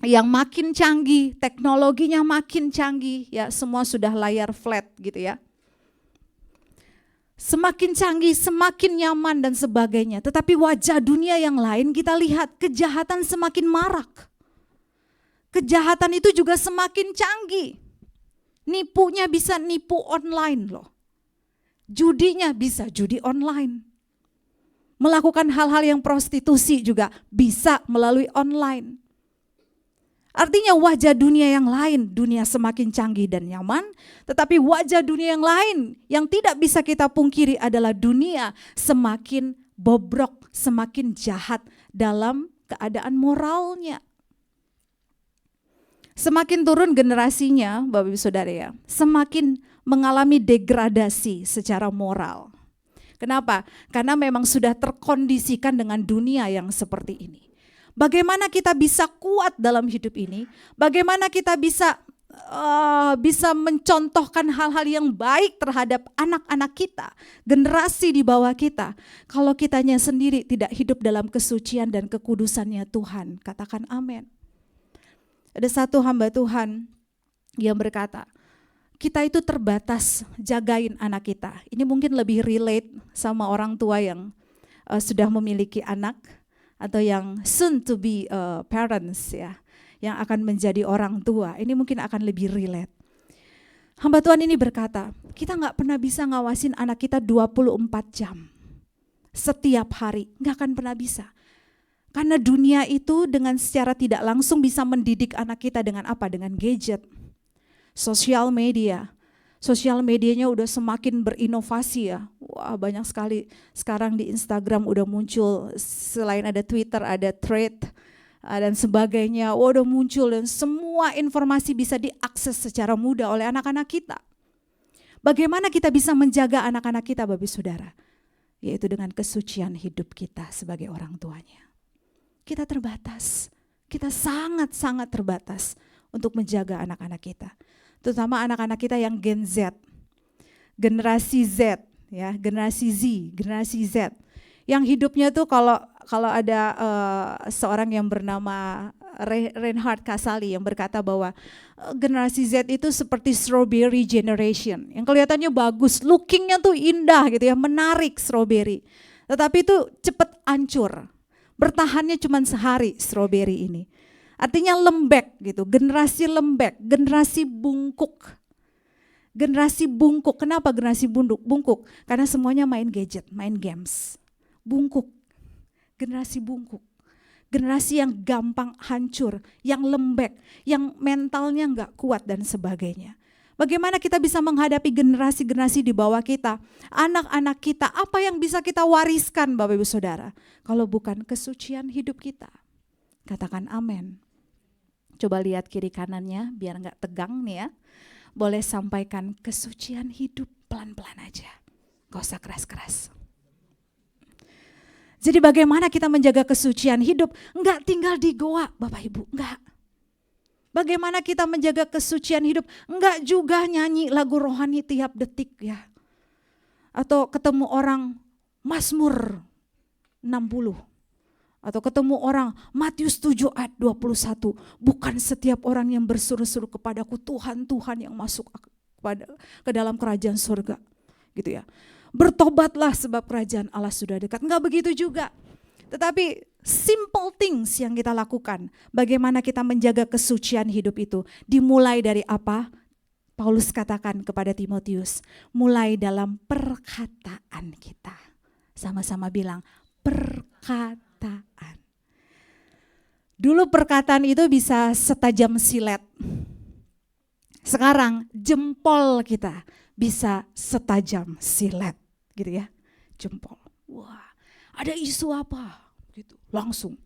yang makin canggih, teknologinya makin canggih, ya semua sudah layar flat gitu ya. Semakin canggih, semakin nyaman dan sebagainya. Tetapi wajah dunia yang lain kita lihat kejahatan semakin marak. Kejahatan itu juga semakin canggih. Nipunya bisa nipu online loh. Judinya bisa judi online. Melakukan hal-hal yang prostitusi juga bisa melalui online. Artinya wajah dunia yang lain, dunia semakin canggih dan nyaman, tetapi wajah dunia yang lain yang tidak bisa kita pungkiri adalah dunia semakin bobrok, semakin jahat dalam keadaan moralnya. Semakin turun generasinya, Bapak Ibu Saudara ya, semakin mengalami degradasi secara moral. Kenapa? Karena memang sudah terkondisikan dengan dunia yang seperti ini. Bagaimana kita bisa kuat dalam hidup ini? Bagaimana kita bisa mencontohkan hal-hal yang baik terhadap anak-anak kita, generasi di bawah kita, kalau kitanya sendiri tidak hidup dalam kesucian dan kekudusannya Tuhan? Katakan amin. Ada satu hamba Tuhan yang berkata, kita itu terbatas jagain anak kita. Ini mungkin lebih relate sama orang tua yang sudah memiliki anak, atau yang soon to be parents ya, yang akan menjadi orang tua. Ini mungkin akan lebih relate. Hamba Tuhan ini berkata, kita gak pernah bisa ngawasin anak kita 24 jam. Setiap hari, gak akan pernah bisa. Karena dunia itu dengan secara tidak langsung bisa mendidik anak kita dengan apa? Dengan gadget, sosial media. Sosial medianya udah semakin berinovasi ya. Wah, banyak sekali sekarang di Instagram udah muncul, selain ada Twitter, ada Thread dan sebagainya. Wah, udah muncul dan semua informasi bisa diakses secara mudah oleh anak-anak kita. Bagaimana kita bisa menjaga anak-anak kita, Bapak Saudara? Yaitu dengan kesucian hidup kita sebagai orang tuanya. Kita terbatas, kita sangat-sangat terbatas untuk menjaga anak-anak kita. Terutama anak-anak kita yang Gen Z, generasi Z, ya, generasi Z, yang hidupnya tuh kalau ada seorang yang bernama Reinhard Kasali yang berkata bahwa generasi Z itu seperti strawberry generation, yang kelihatannya bagus, lookingnya tuh indah gitu ya, menarik strawberry, tetapi itu cepat hancur, bertahannya cuma sehari strawberry ini. Artinya lembek gitu, generasi lembek, generasi bungkuk. Generasi bungkuk, kenapa generasi bungkuk? Karena semuanya main gadget, main games. Bungkuk, generasi bungkuk. Generasi yang gampang hancur, yang lembek, yang mentalnya enggak kuat dan sebagainya. Bagaimana kita bisa menghadapi generasi-generasi di bawah kita, anak-anak kita, apa yang bisa kita wariskan Bapak Ibu Saudara? Kalau bukan kesucian hidup kita. Katakan amin. Coba lihat kiri kanannya biar enggak tegang nih ya. Boleh sampaikan kesucian hidup pelan-pelan aja. Gak usah keras-keras. Jadi bagaimana kita menjaga kesucian hidup? Enggak tinggal di goa Bapak Ibu, enggak. Bagaimana kita menjaga kesucian hidup? Enggak juga nyanyi lagu rohani tiap detik ya. Atau ketemu orang Mazmur 60. Atau ketemu orang Matius 7 ayat 21. Bukan setiap orang yang berseru-seru kepadaku, Tuhan, Tuhan yang masuk ke dalam kerajaan surga. Gitu ya. Bertobatlah sebab kerajaan Allah sudah dekat. Enggak begitu juga. Tetapi simple things yang kita lakukan. Bagaimana kita menjaga kesucian hidup itu. Dimulai dari apa? Paulus katakan kepada Timotius. Mulai dalam perkataan kita. Sama-sama bilang perkataan. Dulu perkataan itu bisa setajam silet. Sekarang jempol kita bisa setajam silet, gitu ya. Jempol. Wah, ada isu apa? Gitu. Langsung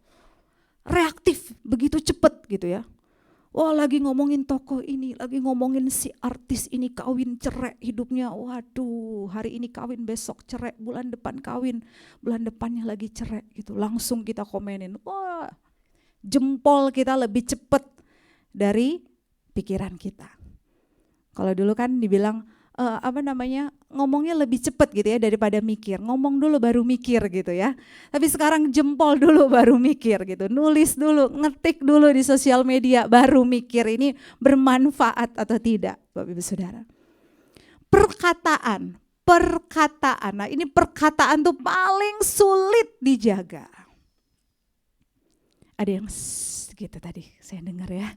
reaktif begitu cepat gitu ya. Wah, lagi ngomongin tokoh ini, lagi ngomongin si artis ini kawin cerai hidupnya. Waduh, hari ini kawin, besok cerai, bulan depan kawin, bulan depannya lagi cerai gitu. Langsung kita komenin. Wah, jempol kita lebih cepat dari pikiran kita. Kalau dulu kan dibilang ngomongnya lebih cepat gitu ya daripada mikir. Ngomong dulu baru mikir gitu ya. Tapi sekarang jempol dulu baru mikir gitu. Nulis dulu, ngetik dulu di sosial media baru mikir ini bermanfaat atau tidak, Bapak Ibu Saudara. Perkataan. Nah, ini perkataan tuh paling sulit dijaga. Ada yang gitu tadi saya dengar ya.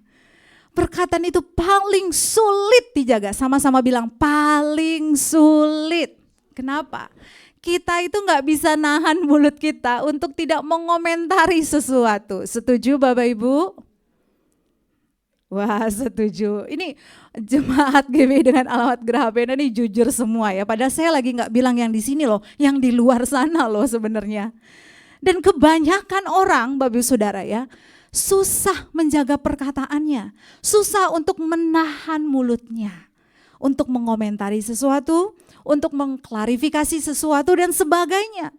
Perkataan itu paling sulit dijaga. Sama-sama bilang paling sulit. Kenapa? Kita itu gak bisa nahan mulut kita untuk tidak mengomentari sesuatu. Setuju Bapak Ibu? Wah, setuju. Ini jemaat GB dengan alamat Geraha Pena ini jujur semua ya. Padahal saya lagi gak bilang yang di sini loh, yang di luar sana loh sebenarnya. Dan kebanyakan orang Bapak Ibu Saudara ya, susah menjaga perkataannya, susah untuk menahan mulutnya, untuk mengomentari sesuatu, untuk mengklarifikasi sesuatu dan sebagainya.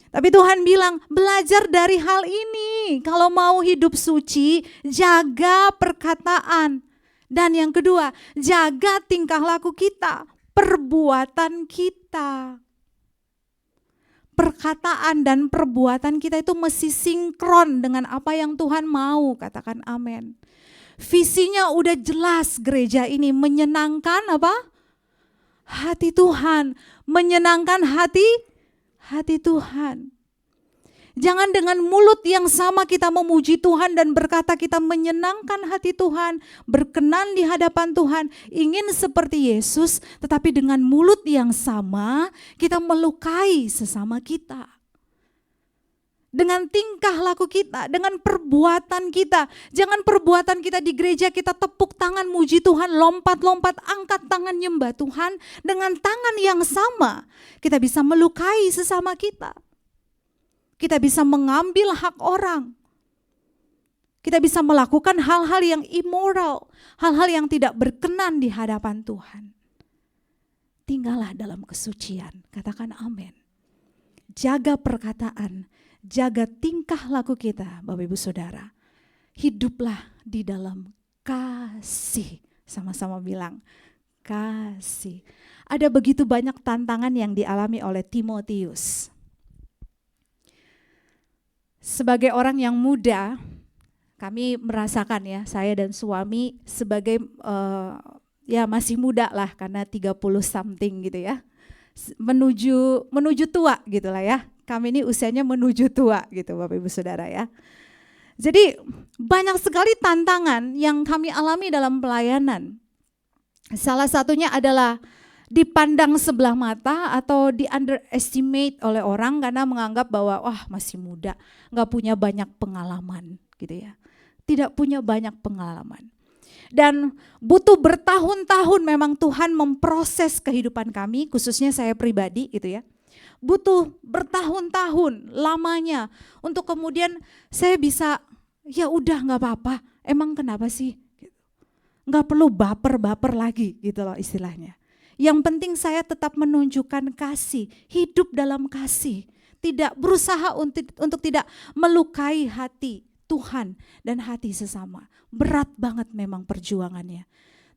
Tapi Tuhan bilang, belajar dari hal ini. Kalau mau hidup suci, jaga perkataan. Dan yang kedua, jaga tingkah laku kita, perbuatan kita. Perkataan dan perbuatan kita itu mesti sinkron dengan apa yang Tuhan mau, katakan amin. Visinya udah jelas gereja ini menyenangkan apa? Hati Tuhan, menyenangkan hati Tuhan. Jangan dengan mulut yang sama kita memuji Tuhan dan berkata kita menyenangkan hati Tuhan, berkenan di hadapan Tuhan, ingin seperti Yesus, tetapi dengan mulut yang sama kita melukai sesama kita. dengan tingkah laku kita, dengan perbuatan kita. Jangan perbuatan kita di gereja kita tepuk tangan muji Tuhan, lompat-lompat, angkat tangan nyembah Tuhan. Dengan tangan yang sama kita bisa melukai sesama kita. Kita bisa mengambil hak orang. Kita bisa melakukan hal-hal yang immoral, hal-hal yang tidak berkenan di hadapan Tuhan. Tinggallah dalam kesucian, katakan amin. Jaga perkataan, jaga tingkah laku kita, Bapak Ibu Saudara. Hiduplah di dalam kasih. Sama-sama bilang, kasih. Ada begitu banyak tantangan yang dialami oleh Timotius. Sebagai orang yang muda, kami merasakan ya, saya dan suami sebagai ya masih muda lah karena 30 something gitu ya. Menuju tua gitu lah ya. Kami ini usianya menuju tua gitu Bapak Ibu Saudara ya. Jadi banyak sekali tantangan yang kami alami dalam pelayanan. Salah satunya adalah dipandang sebelah mata atau di underestimate oleh orang karena menganggap bahwa wah masih muda, nggak punya banyak pengalaman gitu ya. Tidak punya banyak pengalaman. Dan butuh bertahun-tahun memang Tuhan memproses kehidupan kami, khususnya saya pribadi gitu ya. Butuh bertahun-tahun lamanya untuk kemudian saya bisa, ya udah nggak apa-apa, emang kenapa sih? Nggak perlu baper-baper lagi gitu loh istilahnya. Yang penting saya tetap menunjukkan kasih, hidup dalam kasih. Tidak berusaha untuk tidak melukai hati Tuhan dan hati sesama. Berat banget memang perjuangannya.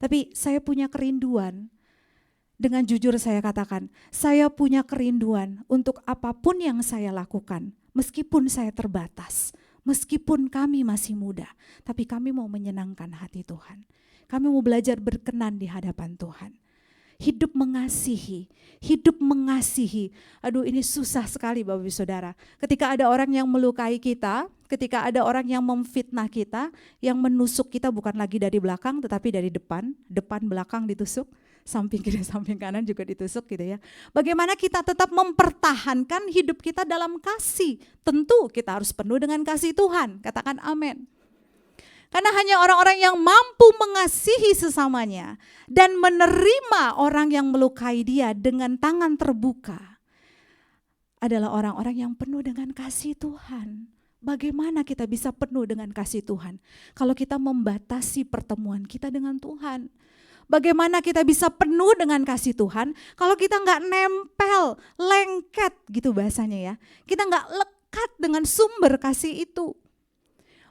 Tapi saya punya kerinduan, dengan jujur saya katakan, saya punya kerinduan untuk apapun yang saya lakukan. Meskipun saya terbatas, meskipun kami masih muda, tapi kami mau menyenangkan hati Tuhan. Kami mau belajar berkenan di hadapan Tuhan. Hidup mengasihi, hidup mengasihi. Aduh ini susah sekali Bapak Ibu Saudara. Ketika ada orang yang melukai kita, ketika ada orang yang memfitnah kita, yang menusuk kita bukan lagi dari belakang tetapi dari depan, depan belakang ditusuk, samping kiri samping kanan juga ditusuk gitu ya. Bagaimana kita tetap mempertahankan hidup kita dalam kasih? Tentu kita harus penuh dengan kasih Tuhan, katakan amin. Karena hanya orang-orang yang mampu mengasihi sesamanya dan menerima orang yang melukai dia dengan tangan terbuka adalah orang-orang yang penuh dengan kasih Tuhan. Bagaimana kita bisa penuh dengan kasih Tuhan kalau kita membatasi pertemuan kita dengan Tuhan? Bagaimana kita bisa penuh dengan kasih Tuhan kalau kita nggak nempel, lengket gitu bahasanya ya. Kita nggak lekat dengan sumber kasih itu.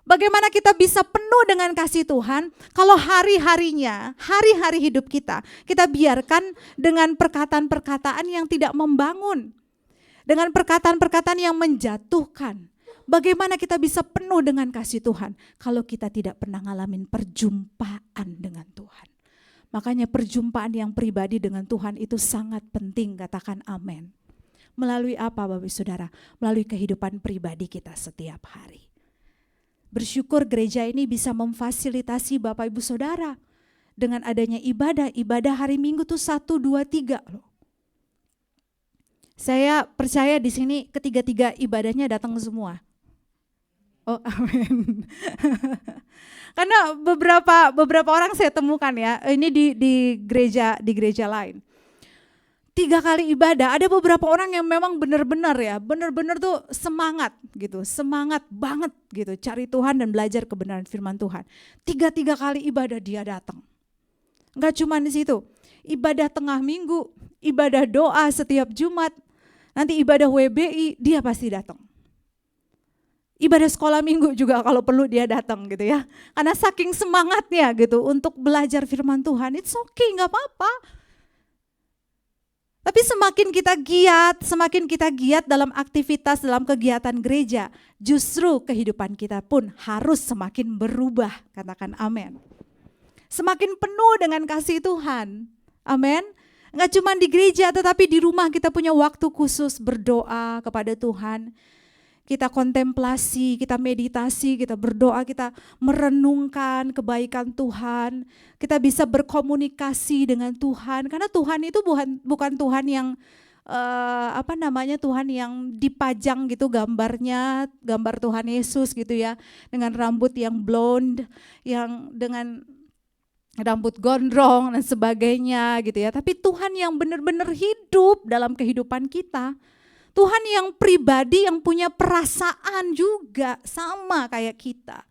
Bagaimana kita bisa penuh dengan kasih Tuhan kalau hari-harinya, hari-hari hidup kita biarkan dengan perkataan-perkataan yang tidak membangun. Dengan perkataan-perkataan yang menjatuhkan. Bagaimana kita bisa penuh dengan kasih Tuhan kalau kita tidak pernah ngalamin perjumpaan dengan Tuhan. Makanya perjumpaan yang pribadi dengan Tuhan itu sangat penting, katakan amin. Melalui apa Bapak Saudara? Melalui kehidupan pribadi kita setiap hari. Bersyukur gereja ini bisa memfasilitasi Bapak Ibu Saudara dengan adanya ibadah hari Minggu tuh 1, 2, 3 loh. Saya percaya di sini ketiga-tiga ibadahnya datang semua. Oh amin. Karena beberapa orang saya temukan ya, ini di gereja lain. 3 kali ibadah, ada beberapa orang yang memang benar-benar tuh semangat gitu, semangat banget gitu, cari Tuhan dan belajar kebenaran firman Tuhan. 3 kali ibadah dia datang. Enggak cuma di situ, ibadah tengah minggu, ibadah doa setiap Jumat, nanti ibadah WBI dia pasti datang. Ibadah sekolah minggu juga kalau perlu dia datang gitu ya. Karena saking semangatnya gitu untuk belajar firman Tuhan, it's okay, enggak apa-apa. Tapi semakin kita giat dalam aktivitas, dalam kegiatan gereja, justru kehidupan kita pun harus semakin berubah, katakan amin. Semakin penuh dengan kasih Tuhan, amin. Enggak cuma di gereja tetapi di rumah kita punya waktu khusus berdoa kepada Tuhan. Kita kontemplasi, kita meditasi, kita berdoa, kita merenungkan kebaikan Tuhan. Kita bisa berkomunikasi dengan Tuhan. Karena Tuhan itu bukan Tuhan yang Tuhan yang dipajang gitu gambarnya, gambar Tuhan Yesus gitu ya, dengan rambut yang blonde, yang dengan rambut gondrong dan sebagainya gitu ya. Tapi Tuhan yang benar-benar hidup dalam kehidupan kita. Tuhan yang pribadi, yang punya perasaan juga sama kayak kita.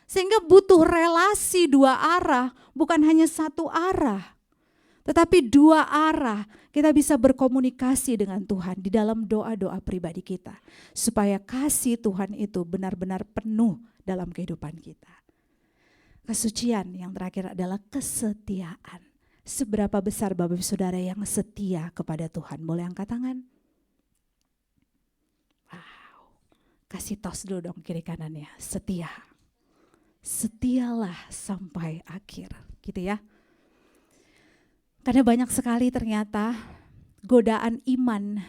Sehingga butuh relasi dua arah, bukan hanya satu arah. Tetapi dua arah, kita bisa berkomunikasi dengan Tuhan di dalam doa-doa pribadi kita. Supaya kasih Tuhan itu benar-benar penuh dalam kehidupan kita. Kesucian yang terakhir adalah kesetiaan. Seberapa besar Bapak Ibu Saudara yang setia kepada Tuhan? Boleh angkat tangan? Wow, kasih tos dulu dong kiri kanannya, setia. Setialah sampai akhir, gitu ya. Karena banyak sekali ternyata godaan iman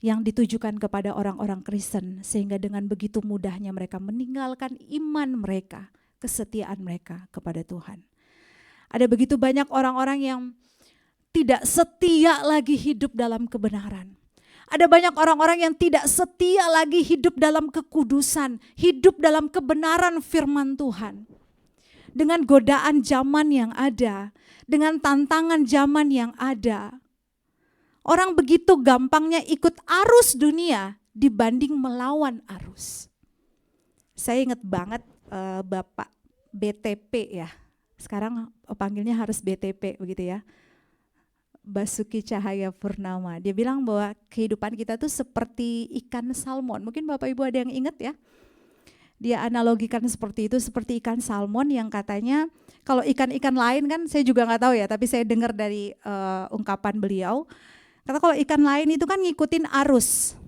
yang ditujukan kepada orang-orang Kristen, sehingga dengan begitu mudahnya mereka meninggalkan iman mereka, kesetiaan mereka kepada Tuhan. Ada begitu banyak orang-orang yang tidak setia lagi hidup dalam kebenaran. Ada banyak orang-orang yang tidak setia lagi hidup dalam kekudusan, hidup dalam kebenaran firman Tuhan. Dengan godaan zaman yang ada, dengan tantangan zaman yang ada. Orang begitu gampangnya ikut arus dunia dibanding melawan arus. Saya ingat banget Bapak BTP ya. Sekarang panggilnya harus BTP begitu ya. Basuki Cahaya Purnama. Dia bilang bahwa kehidupan kita tuh seperti ikan salmon. Mungkin Bapak Ibu ada yang ingat ya. Dia analogikan seperti itu, seperti ikan salmon yang katanya kalau ikan-ikan lain kan saya juga nggak tahu ya, tapi saya dengar dari ungkapan beliau. Kata kalau ikan lain itu kan ngikutin arus,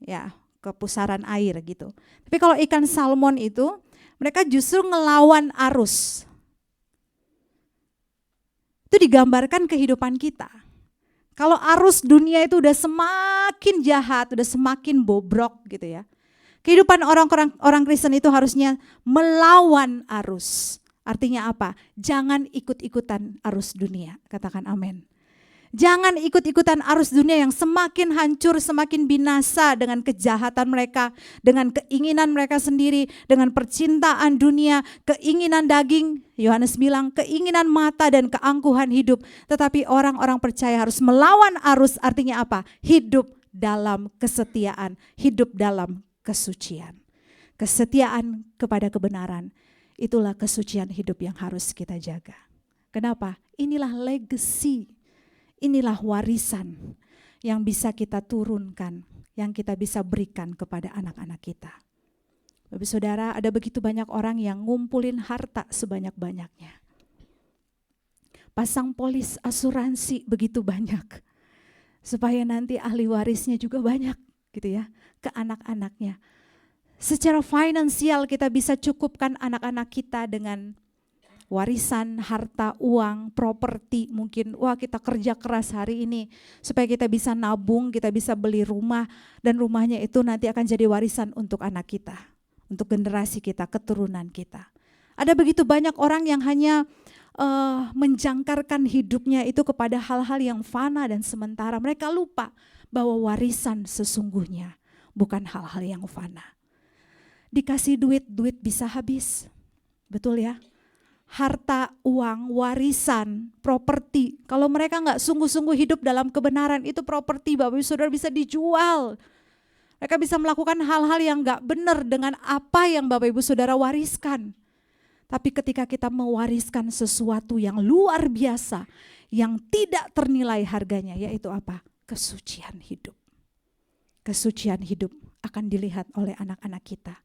ya ke pusaran air gitu. Tapi kalau ikan salmon itu mereka justru ngelawan arus. Itu digambarkan kehidupan kita. Kalau arus dunia itu udah semakin jahat, udah semakin bobrok gitu ya. Kehidupan orang Kristen itu harusnya melawan arus. Artinya apa? Jangan ikut-ikutan arus dunia. Katakan amin. Jangan ikut-ikutan arus dunia yang semakin hancur, semakin binasa dengan kejahatan mereka, dengan keinginan mereka sendiri, dengan percintaan dunia, keinginan daging. Yohanes bilang keinginan mata dan keangkuhan hidup. Tetapi orang-orang percaya harus melawan arus, artinya apa? Hidup dalam kesetiaan, hidup dalam kesucian. Kesetiaan kepada kebenaran, itulah kesucian hidup yang harus kita jaga. Kenapa? Inilah legacy. Inilah warisan yang bisa kita turunkan, yang kita bisa berikan kepada anak-anak kita. Bapak Saudara, ada begitu banyak orang yang ngumpulin harta sebanyak-banyaknya. Pasang polis asuransi begitu banyak. Supaya nanti ahli warisnya juga banyak gitu ya, ke anak-anaknya. Secara finansial kita bisa cukupkan anak-anak kita dengan warisan, harta, uang, properti, mungkin kita kerja keras hari ini supaya kita bisa nabung, kita bisa beli rumah, dan rumahnya itu nanti akan jadi warisan untuk anak kita, untuk generasi kita, keturunan kita. Ada begitu banyak orang yang hanya menjangkarkan hidupnya itu kepada hal-hal yang fana dan sementara. Mereka lupa bahwa warisan sesungguhnya bukan hal-hal yang fana. Dikasih duit bisa habis, betul ya? Harta, uang, warisan, properti. Kalau mereka nggak sungguh-sungguh hidup dalam kebenaran, itu properti Bapak Ibu Saudara bisa dijual. Mereka bisa melakukan hal-hal yang nggak benar dengan apa yang Bapak Ibu Saudara wariskan. Tapi ketika kita mewariskan sesuatu yang luar biasa, yang tidak ternilai harganya, yaitu apa? Kesucian hidup. Kesucian hidup akan dilihat oleh anak-anak kita.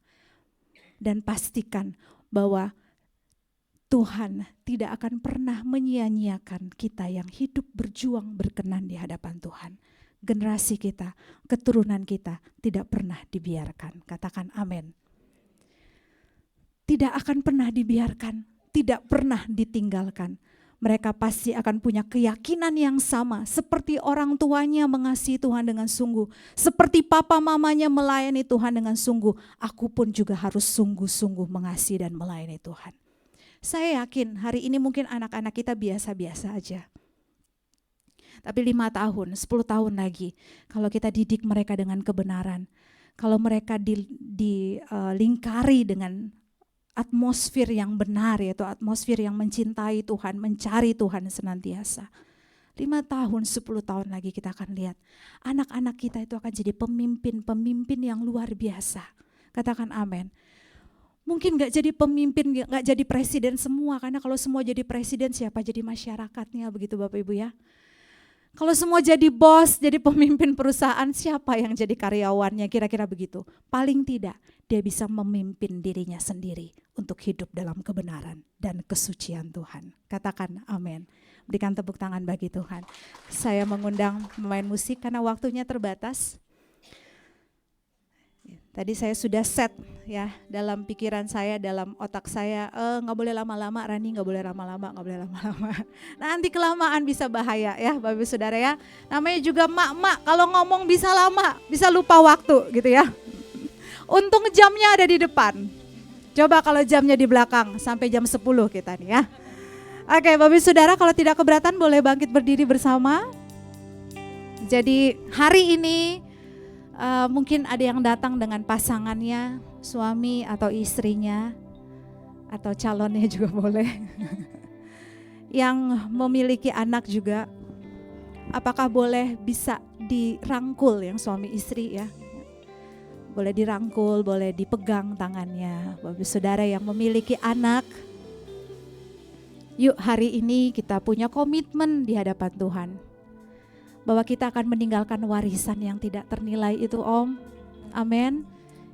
Dan pastikan bahwa Tuhan tidak akan pernah menyia-nyiakan kita yang hidup berjuang berkenan di hadapan Tuhan. Generasi kita, keturunan kita tidak pernah dibiarkan. Katakan amin. Tidak akan pernah dibiarkan, tidak pernah ditinggalkan. Mereka pasti akan punya keyakinan yang sama. Seperti orang tuanya mengasihi Tuhan dengan sungguh. Seperti papa mamanya melayani Tuhan dengan sungguh. Aku pun juga harus sungguh-sungguh mengasihi dan melayani Tuhan. Saya yakin hari ini mungkin anak-anak kita biasa-biasa aja. Tapi 5 tahun, 10 tahun lagi, kalau kita didik mereka dengan kebenaran, kalau mereka dilingkari dengan atmosfer yang benar, yaitu atmosfer yang mencintai Tuhan, mencari Tuhan senantiasa. 5 tahun, 10 tahun lagi kita akan lihat anak-anak kita itu akan jadi pemimpin yang luar biasa. Katakan amin. Mungkin gak jadi pemimpin, gak jadi presiden semua, karena kalau semua jadi presiden siapa jadi masyarakatnya, begitu Bapak Ibu ya. Kalau semua jadi bos, jadi pemimpin perusahaan, siapa yang jadi karyawannya, kira-kira begitu. Paling tidak dia bisa memimpin dirinya sendiri untuk hidup dalam kebenaran dan kesucian Tuhan. Katakan amin. Berikan tepuk tangan bagi Tuhan. Saya mengundang pemain musik karena waktunya terbatas. Tadi saya sudah set ya dalam pikiran saya, dalam otak saya, nggak boleh lama-lama, Rani nggak boleh lama-lama, nggak boleh lama-lama. Nanti kelamaan bisa bahaya ya Bapak Ibu Saudara ya. Namanya juga mak-mak, kalau ngomong bisa lama, bisa lupa waktu gitu ya. Untung jamnya ada di depan. Coba kalau jamnya di belakang sampai jam 10 kita nih ya. Oke Bapak Ibu Saudara, kalau tidak keberatan boleh bangkit berdiri bersama. Jadi hari ini mungkin ada yang datang dengan pasangannya, suami atau istrinya, atau calonnya juga boleh. Yang memiliki anak juga, apakah boleh bisa dirangkul yang suami istri ya? Boleh dirangkul, boleh dipegang tangannya. Bapak Saudara yang memiliki anak, yuk hari ini kita punya komitmen di hadapan Tuhan. Bahwa kita akan meninggalkan warisan yang tidak ternilai itu Om. Amin.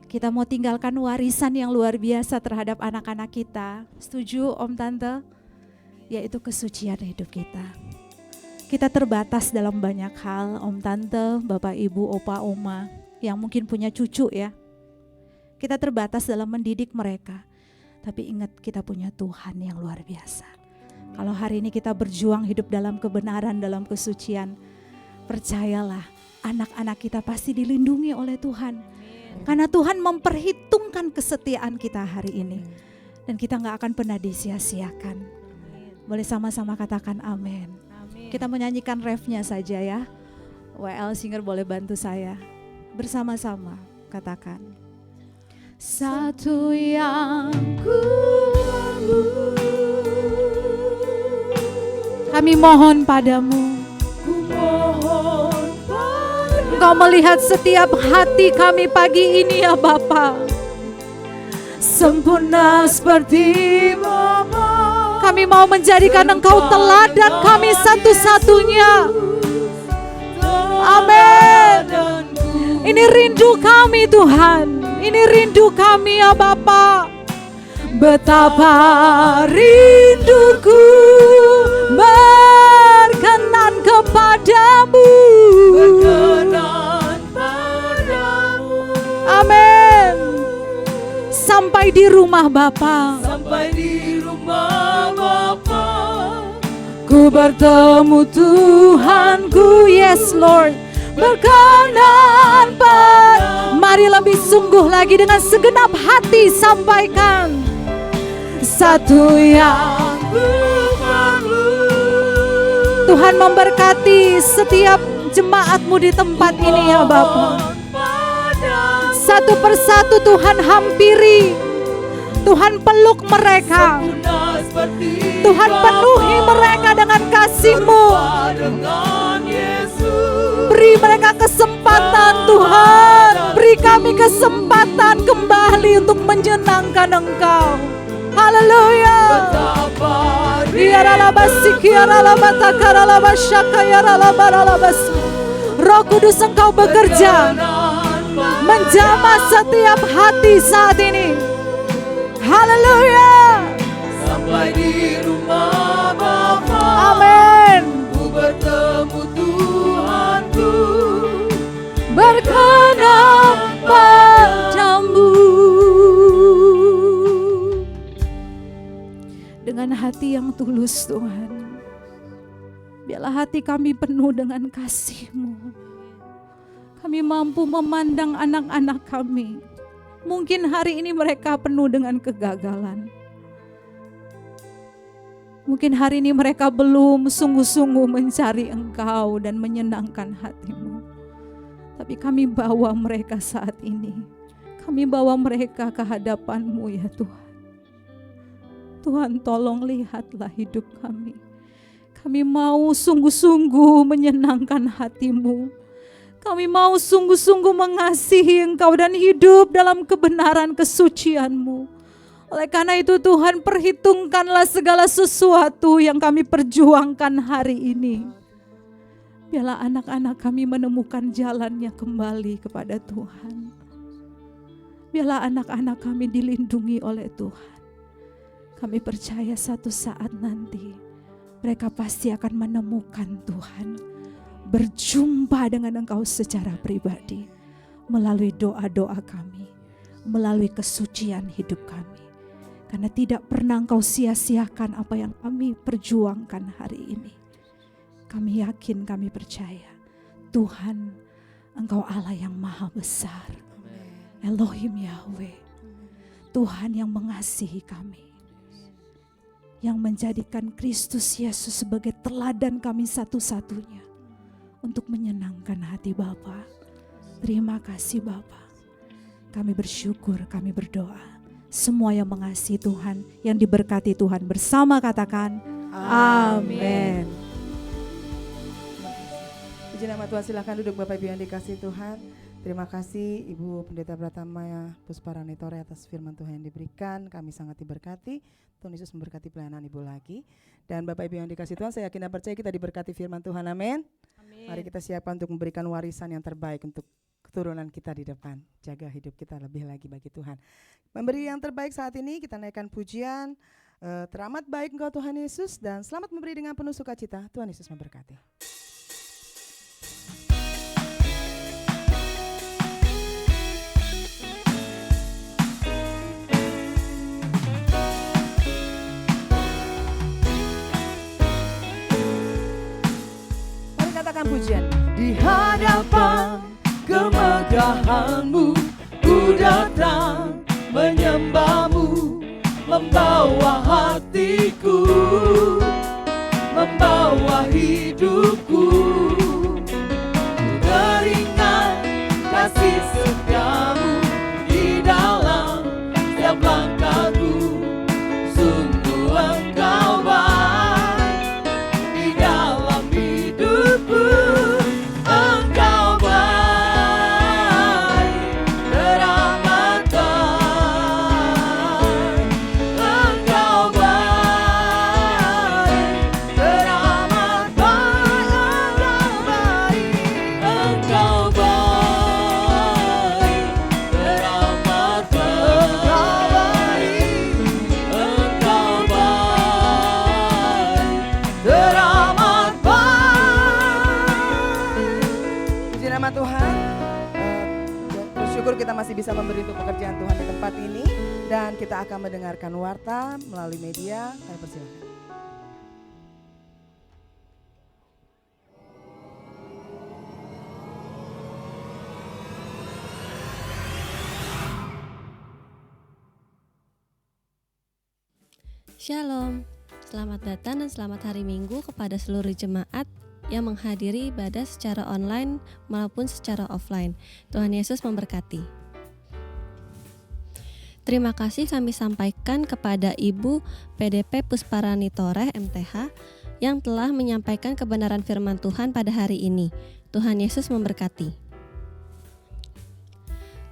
Kita mau tinggalkan warisan yang luar biasa terhadap anak-anak kita. Setuju Om Tante? Yaitu kesucian hidup kita. Kita terbatas dalam banyak hal Om Tante, Bapak Ibu, Opa, Oma yang mungkin punya cucu ya. Kita terbatas dalam mendidik mereka. Tapi ingat kita punya Tuhan yang luar biasa. Kalau hari ini kita berjuang hidup dalam kebenaran, dalam kesucian, percayalah anak-anak kita pasti dilindungi oleh Tuhan. Karena Tuhan memperhitungkan kesetiaan kita hari ini. Dan kita gak akan pernah disia-siakan. Boleh sama-sama katakan amin. Kita menyanyikan refnya saja ya. WL Singer boleh bantu saya. Bersama-sama katakan. Satu yang ku perlu, kami mohon padamu. Engkau melihat setiap hati kami pagi ini ya Bapa. Sempurna seperti Bapa. Kami mau menjadikan Engkau teladan kami satu-satunya. Amin. Ini rindu kami Tuhan. Ini rindu kami ya Bapa. Betapa rinduku berkenan kepadamu. Berkenan padamu. Amin. Sampai di rumah Bapa. Sampai di rumah Bapa. Ku bertemu Tuhanku, yes Lord. Berkenan padamu. Mari lebih sungguh lagi dengan segenap hati sampaikan. Satu yang Ku perlu. Tuhan memberkati setiap jemaatmu di tempat ini ya Bapa. Satu persatu Tuhan hampiri, Tuhan peluk mereka, Tuhan penuhi mereka dengan kasih-Mu. Beri mereka kesempatan Tuhan, beri kami kesempatan kembali untuk menyenangkan Engkau. Haleluya. Roh Kudus Engkau bekerja menjamah setiap hati saat ini. Haleluya. Sampai di rumah Bapa. Amin. Ku bertemu Tuhanku. Berkenan padamu. Dengan hati yang tulus Tuhan, biarlah hati kami penuh dengan kasih-Mu. Kami mampu memandang anak-anak kami. Mungkin hari ini mereka penuh dengan kegagalan. Mungkin hari ini mereka belum sungguh-sungguh mencari Engkau dan menyenangkan hati-Mu. Tapi kami bawa mereka saat ini. Kami bawa mereka ke hadapan-Mu ya Tuhan. Tuhan, tolong lihatlah hidup kami. Kami mau sungguh-sungguh menyenangkan hati-Mu. Kami mau sungguh-sungguh mengasihi Engkau dan hidup dalam kebenaran kesucian-Mu. Oleh karena itu Tuhan, perhitungkanlah segala sesuatu yang kami perjuangkan hari ini. Biarlah anak-anak kami menemukan jalannya kembali kepada Tuhan. Biarlah anak-anak kami dilindungi oleh Tuhan. Kami percaya satu saat nanti mereka pasti akan menemukan Tuhan. Berjumpa dengan Engkau secara pribadi. Melalui doa-doa kami. Melalui kesucian hidup kami. Karena tidak pernah Engkau sia-siakan apa yang kami perjuangkan hari ini. Kami yakin, kami percaya Tuhan, Engkau Allah yang maha besar. Elohim Yahweh, Tuhan yang mengasihi kami, yang menjadikan Kristus Yesus sebagai teladan kami satu-satunya untuk menyenangkan hati Bapa. Terima kasih Bapa. Kami bersyukur, kami berdoa. Semua yang mengasihi Tuhan, yang diberkati Tuhan bersama katakan amin. Puji nama Tuhan, silakan duduk Bapak Ibu yang dikasihi Tuhan. Terima kasih Ibu Pendeta Pratama Pusparanitore atas firman Tuhan yang diberikan. Kami sangat diberkati. Tuhan Yesus memberkati pelayanan Ibu lagi. Dan Bapak Ibu yang dikasihi Tuhan, saya yakin dan percaya kita diberkati firman Tuhan. Amin. Mari kita siapkan untuk memberikan warisan yang terbaik untuk keturunan kita di depan. Jaga hidup kita lebih lagi bagi Tuhan. Memberi yang terbaik saat ini, kita naikkan pujian. Teramat baik Engkau Tuhan Yesus, dan selamat memberi dengan penuh sukacita. Tuhan Yesus memberkati. Mari katakan pujian. Di hadapan kemegahan-Mu ku datang menyembah-Mu, membawa hatiku, membawa hidupku. Ku teringat kasih setia-Mu di dalam setiap langkahku. Sungguh Engkau baik di dalam hidupku. Engkau baik, teramat baik. Engkau baik, teramat baik. Engkau baik, teramat baik. Engkau baik, teramat baik. Puji nama Tuhan. Bersyukur kita masih bisa memberi untuk pekerjaan Tuhan di tempat ini, dan kita akan mendengarkan warta melalui media. Saya persilakan. Shalom, selamat datang dan selamat hari Minggu kepada seluruh jemaat yang menghadiri ibadah secara online maupun secara offline. Tuhan Yesus memberkati. Terima kasih kami sampaikan kepada Ibu PDP Pusparanitore MTH yang telah menyampaikan kebenaran firman Tuhan pada hari ini. Tuhan Yesus memberkati.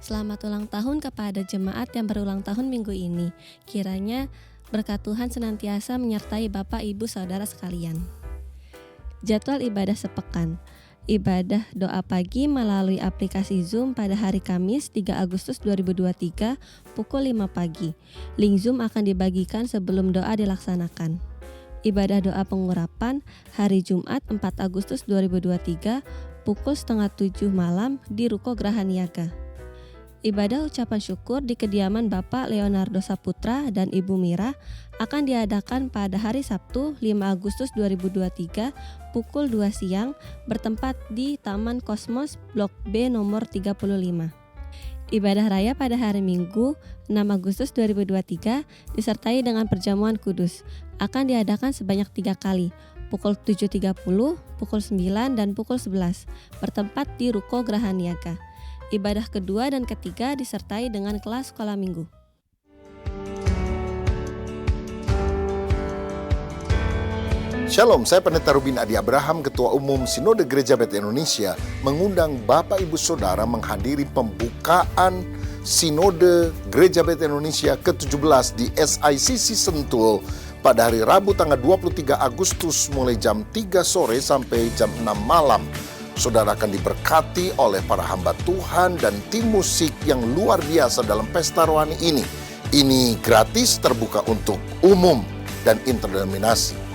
Selamat ulang tahun kepada jemaat yang berulang tahun minggu ini. Kiranya berkat Tuhan senantiasa menyertai Bapak, Ibu, Saudara sekalian. Jadwal ibadah sepekan. Ibadah doa pagi melalui aplikasi Zoom pada hari Kamis 3 Agustus 2023 pukul 5 pagi. Link Zoom akan dibagikan sebelum doa dilaksanakan. Ibadah doa pengurapan hari Jumat 4 Agustus 2023 pukul 6:30 malam di Ruko Geraha Niaga. Ibadah ucapan syukur di kediaman Bapak Leonardo Saputra dan Ibu Mira akan diadakan pada hari Sabtu 5 Agustus 2023 pukul 2 siang bertempat di Taman Kosmos Blok B nomor 35. Ibadah raya pada hari Minggu 6 Agustus 2023 disertai dengan perjamuan kudus. Akan diadakan sebanyak 3 kali, pukul 7.30, pukul 9, dan pukul 11, bertempat di Ruko Geraha Niaga. Ibadah kedua dan ketiga disertai dengan kelas sekolah minggu. Shalom, saya Pendeta Rubin Adi Abraham, Ketua Umum Sinode Gereja Bethel Indonesia, mengundang Bapak Ibu Saudara menghadiri pembukaan Sinode Gereja Bethel Indonesia ke-17 di SICC Sentul pada hari Rabu tanggal 23 Agustus mulai jam 3 sore sampai jam 6 malam. Saudara akan diberkati oleh para hamba Tuhan dan tim musik yang luar biasa dalam pesta rohani ini. Ini gratis, terbuka untuk umum dan interdenominasi.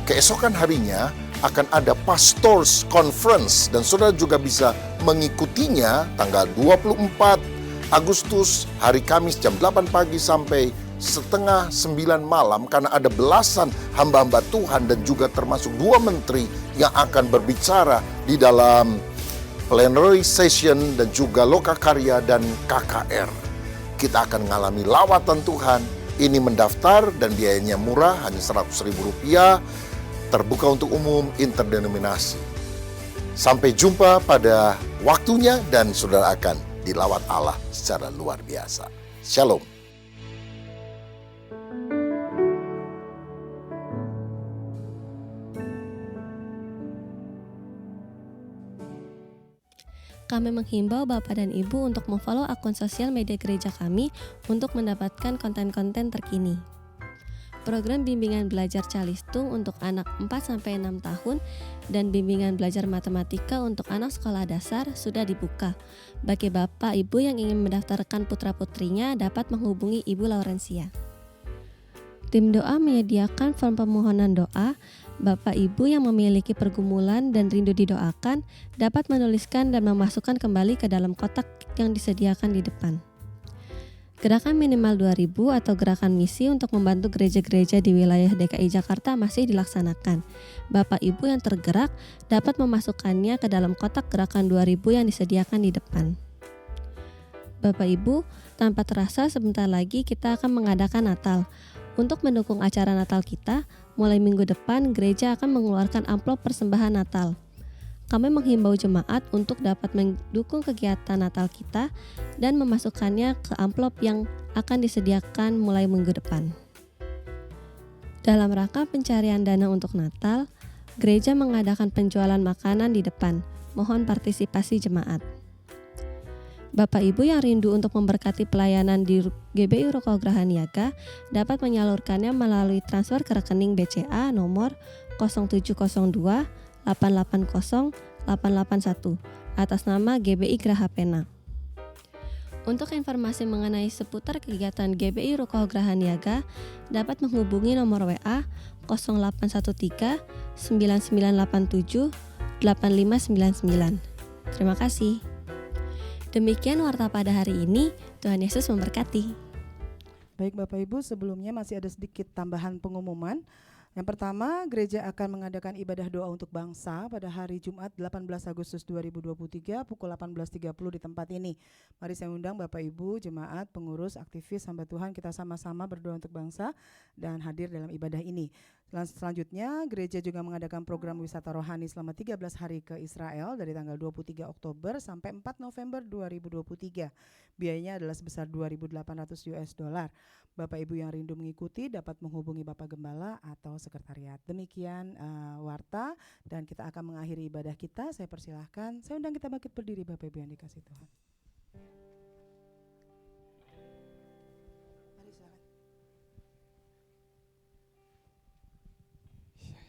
Keesokan harinya akan ada Pastors Conference dan saudara juga bisa mengikutinya tanggal 24 Agustus hari Kamis jam 8 pagi sampai setengah 9 malam karena ada belasan hamba-hamba Tuhan dan juga termasuk 2 menteri yang akan berbicara di dalam plenary session dan juga lokakarya dan KKR. Kita akan mengalami lawatan Tuhan. Ini mendaftar dan biayanya murah, hanya Rp100.000, terbuka untuk umum, interdenominasi. Sampai jumpa pada waktunya dan saudara akan dilawat Allah secara luar biasa. Shalom. Kami menghimbau Bapak dan Ibu untuk memfollow akun sosial media gereja kami untuk mendapatkan konten-konten terkini. Program bimbingan belajar Calistung untuk anak 4-6 tahun dan bimbingan belajar matematika untuk anak sekolah dasar sudah dibuka. Bagi Bapak Ibu yang ingin mendaftarkan putra-putrinya dapat menghubungi Ibu Laurencia. Tim doa menyediakan form permohonan doa. Bapak Ibu yang memiliki pergumulan dan rindu didoakan dapat menuliskan dan memasukkan kembali ke dalam kotak yang disediakan di depan. Gerakan minimal 2.000 atau gerakan misi untuk membantu gereja-gereja di wilayah DKI Jakarta masih dilaksanakan. Bapak Ibu yang tergerak dapat memasukkannya ke dalam kotak gerakan 2.000 yang disediakan di depan. Bapak Ibu, tanpa terasa sebentar lagi kita akan mengadakan Natal. Untuk mendukung acara Natal kita, mulai minggu depan gereja akan mengeluarkan amplop persembahan Natal. Kami menghimbau jemaat untuk dapat mendukung kegiatan Natal kita dan memasukkannya ke amplop yang akan disediakan mulai minggu depan. Dalam rangka pencarian dana untuk Natal, gereja mengadakan penjualan makanan di depan. Mohon partisipasi jemaat. Bapak Ibu yang rindu untuk memberkati pelayanan di GBI Ruko Geraha Niaga dapat menyalurkannya melalui transfer ke rekening BCA nomor 0702 880 881 atas nama GBI Geraha Pena. Untuk informasi mengenai seputar kegiatan GBI Ruko Geraha Niaga dapat menghubungi nomor WA 0813 9987 8599. Terima kasih. Demikian warta pada hari ini. Tuhan Yesus memberkati. Baik Bapak Ibu, sebelumnya masih ada sedikit tambahan pengumuman. Yang pertama, gereja akan mengadakan ibadah doa untuk bangsa pada hari Jumat 18 Agustus 2023 pukul 18.30 di tempat ini. Mari saya undang Bapak Ibu, jemaat, pengurus, aktivis, hamba Tuhan, kita sama-sama berdoa untuk bangsa dan hadir dalam ibadah ini. Selanjutnya, gereja juga mengadakan program wisata rohani selama 13 hari ke Israel dari tanggal 23 Oktober sampai 4 November 2023. Biayanya adalah sebesar $2.800. Bapak Ibu yang rindu mengikuti dapat menghubungi Bapak Gembala atau sekretariat. Demikian warta dan kita akan mengakhiri ibadah kita. Saya persilahkan, saya undang kita bangkit berdiri Bapak Ibu yang dikasih Tuhan.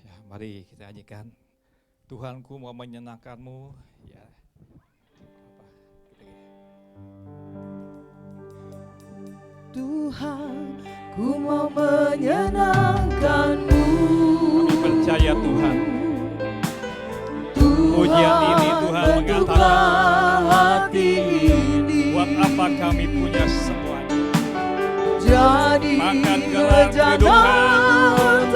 Ya, mari kita nyanyikan. Tuhanku mau menyenangkanmu. Ya. Tuhan, ku mau menyenangkan-Mu. Kami percaya Tuhan. Pujian ini Tuhan mengatakan hati ini. buat apa kami punya semuanya. Jadi Makan gelar kehidupan,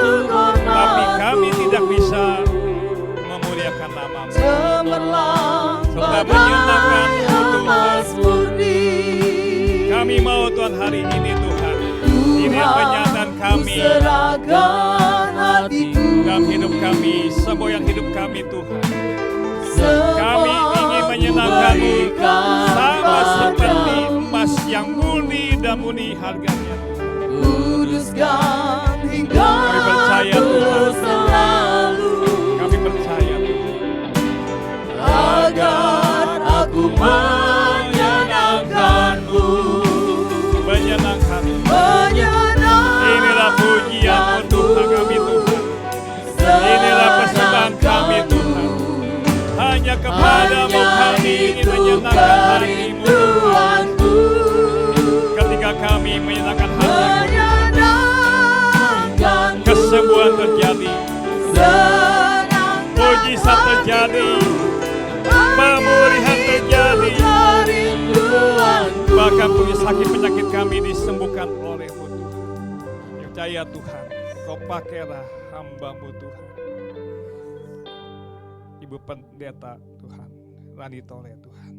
tapi kami tidak bisa memuliakan nama-Mu. cemerlang Serta menyenangkan badai Tuhan. emas murni. Kami mau Tuhan hari ini Tuhan. Ini penyataan kami serahkan hatiku dalam hidup kami, semua yang hidup kami Tuhan. Kami ingin menyenangkan-Mu sama seperti emas yang murni dan murni harganya. kuduskan hingga Kami percaya Tuhan. selalu Kami percaya Tuhan. agar aku menyenangkan-Mu. Menyenangkan-Mu. Menyenangkan Inilah pujian Tuhan kami Tuhan. Inilah persembahan kami Tuhan. Hanya kepadamu kami ingin menyenangkan hatimu Tuhan. Ketika kami menyenangkan hatimu, kesembuhan terjadi, mujizat terjadi, pemulihan terjadi, bahkan sakit penyakit kami disembuhkan oleh-Mu Tuhan. Percaya Tuhan, Kau pakailah hamba-Mu Tuhan. Ibu Pendeta Tuhan, Rani Tole Tuhan,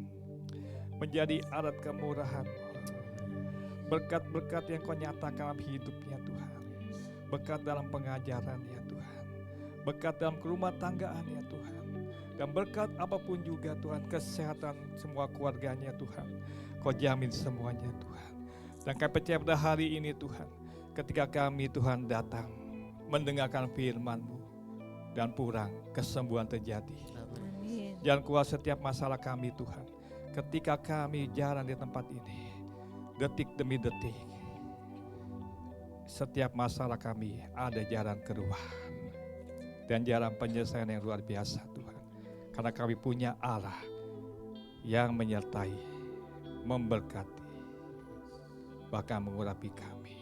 menjadi alat kemurahan, berkat-berkat yang Kau nyatakan dalam hidupnya Tuhan, berkat dalam pengajarannya Tuhan, berkat dalam rumah tanggaannya Tuhan, dan berkat apapun juga Tuhan, kesehatan semua keluarganya Tuhan, Kau jamin semuanya Tuhan. Dan kami percaya pada hari ini Tuhan, ketika kami Tuhan datang mendengarkan firman-Mu dan pulang, kesembuhan terjadi. Jangan kuasa setiap masalah kami Tuhan. Ketika kami jalan di tempat ini, detik demi detik, setiap masalah kami ada jalan keluar dan jalan penyelesaian yang luar biasa Tuhan. Karena kami punya Allah yang menyertai, memberkati, bahkan mengurapi kami.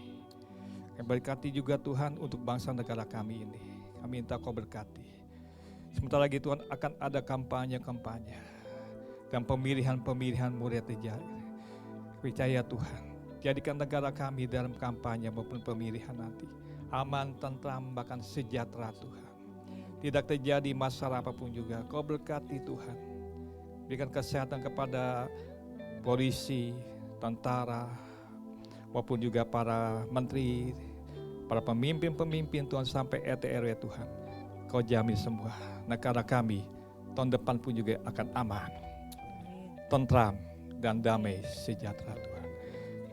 Kami berkati juga Tuhan untuk bangsa negara kami ini. Kami minta Kau berkati. Sebentar lagi Tuhan akan ada kampanye-kampanye dan pemilihan-pemilihan murid terjadi. Percaya Tuhan, jadikan negara kami dalam kampanye maupun pemilihan nanti aman, tentram, bahkan sejahtera Tuhan. Tidak terjadi masalah apapun juga. Kau berkati Tuhan. Berikan kesehatan kepada polisi, tentara, maupun juga para menteri, para pemimpin-pemimpin Tuhan sampai RT RW Tuhan. Kau jamin semua negara kami tahun depan pun juga akan aman, tentram, dan damai sejahtera Tuhan.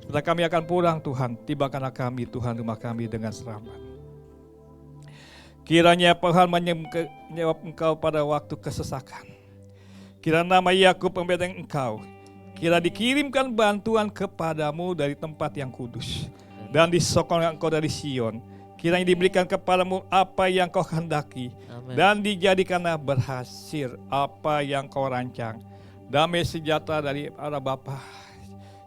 Setelah kami akan pulang Tuhan, tibakanlah kami Tuhan rumah kami dengan selamat. Kiranya Tuhan menjawab Engkau pada waktu kesesakan. Kira nama Yakub pembedeng Engkau. Kira dikirimkan bantuan kepadamu dari tempat yang kudus. Dan disokongkan Engkau dari Sion. Kiranya diberikan kepadamu apa yang Kau kehendaki. Dan dijadikanlah berhasil apa yang Kau rancang. Damai sejahtera dari Allah Bapa,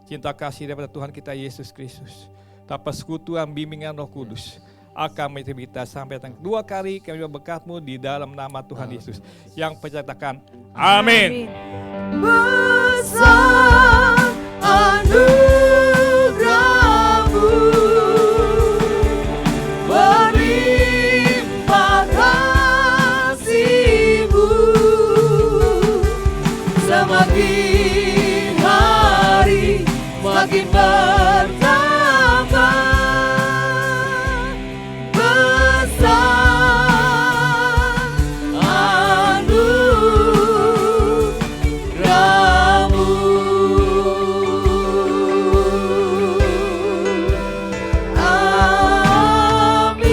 cinta kasih daripada Tuhan kita Yesus Kristus, tak persekutuan bimbingan Roh Kudus akan menyertai kita sampai datang kedua kali. Kami berkat-Mu di dalam nama Tuhan Yesus yang percatakan amin. Besar anugerah-Mu, berlimpah kasih-Mu, semakin hari makin bertambah. Besar anugerah-Mu. Amin.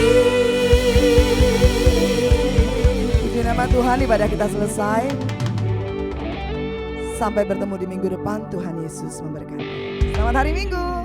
Puji nama Tuhan, ibadah kita selesai. Sampai bertemu di minggu depan. Tuhan Yesus memberkati. Selamat hari Minggu.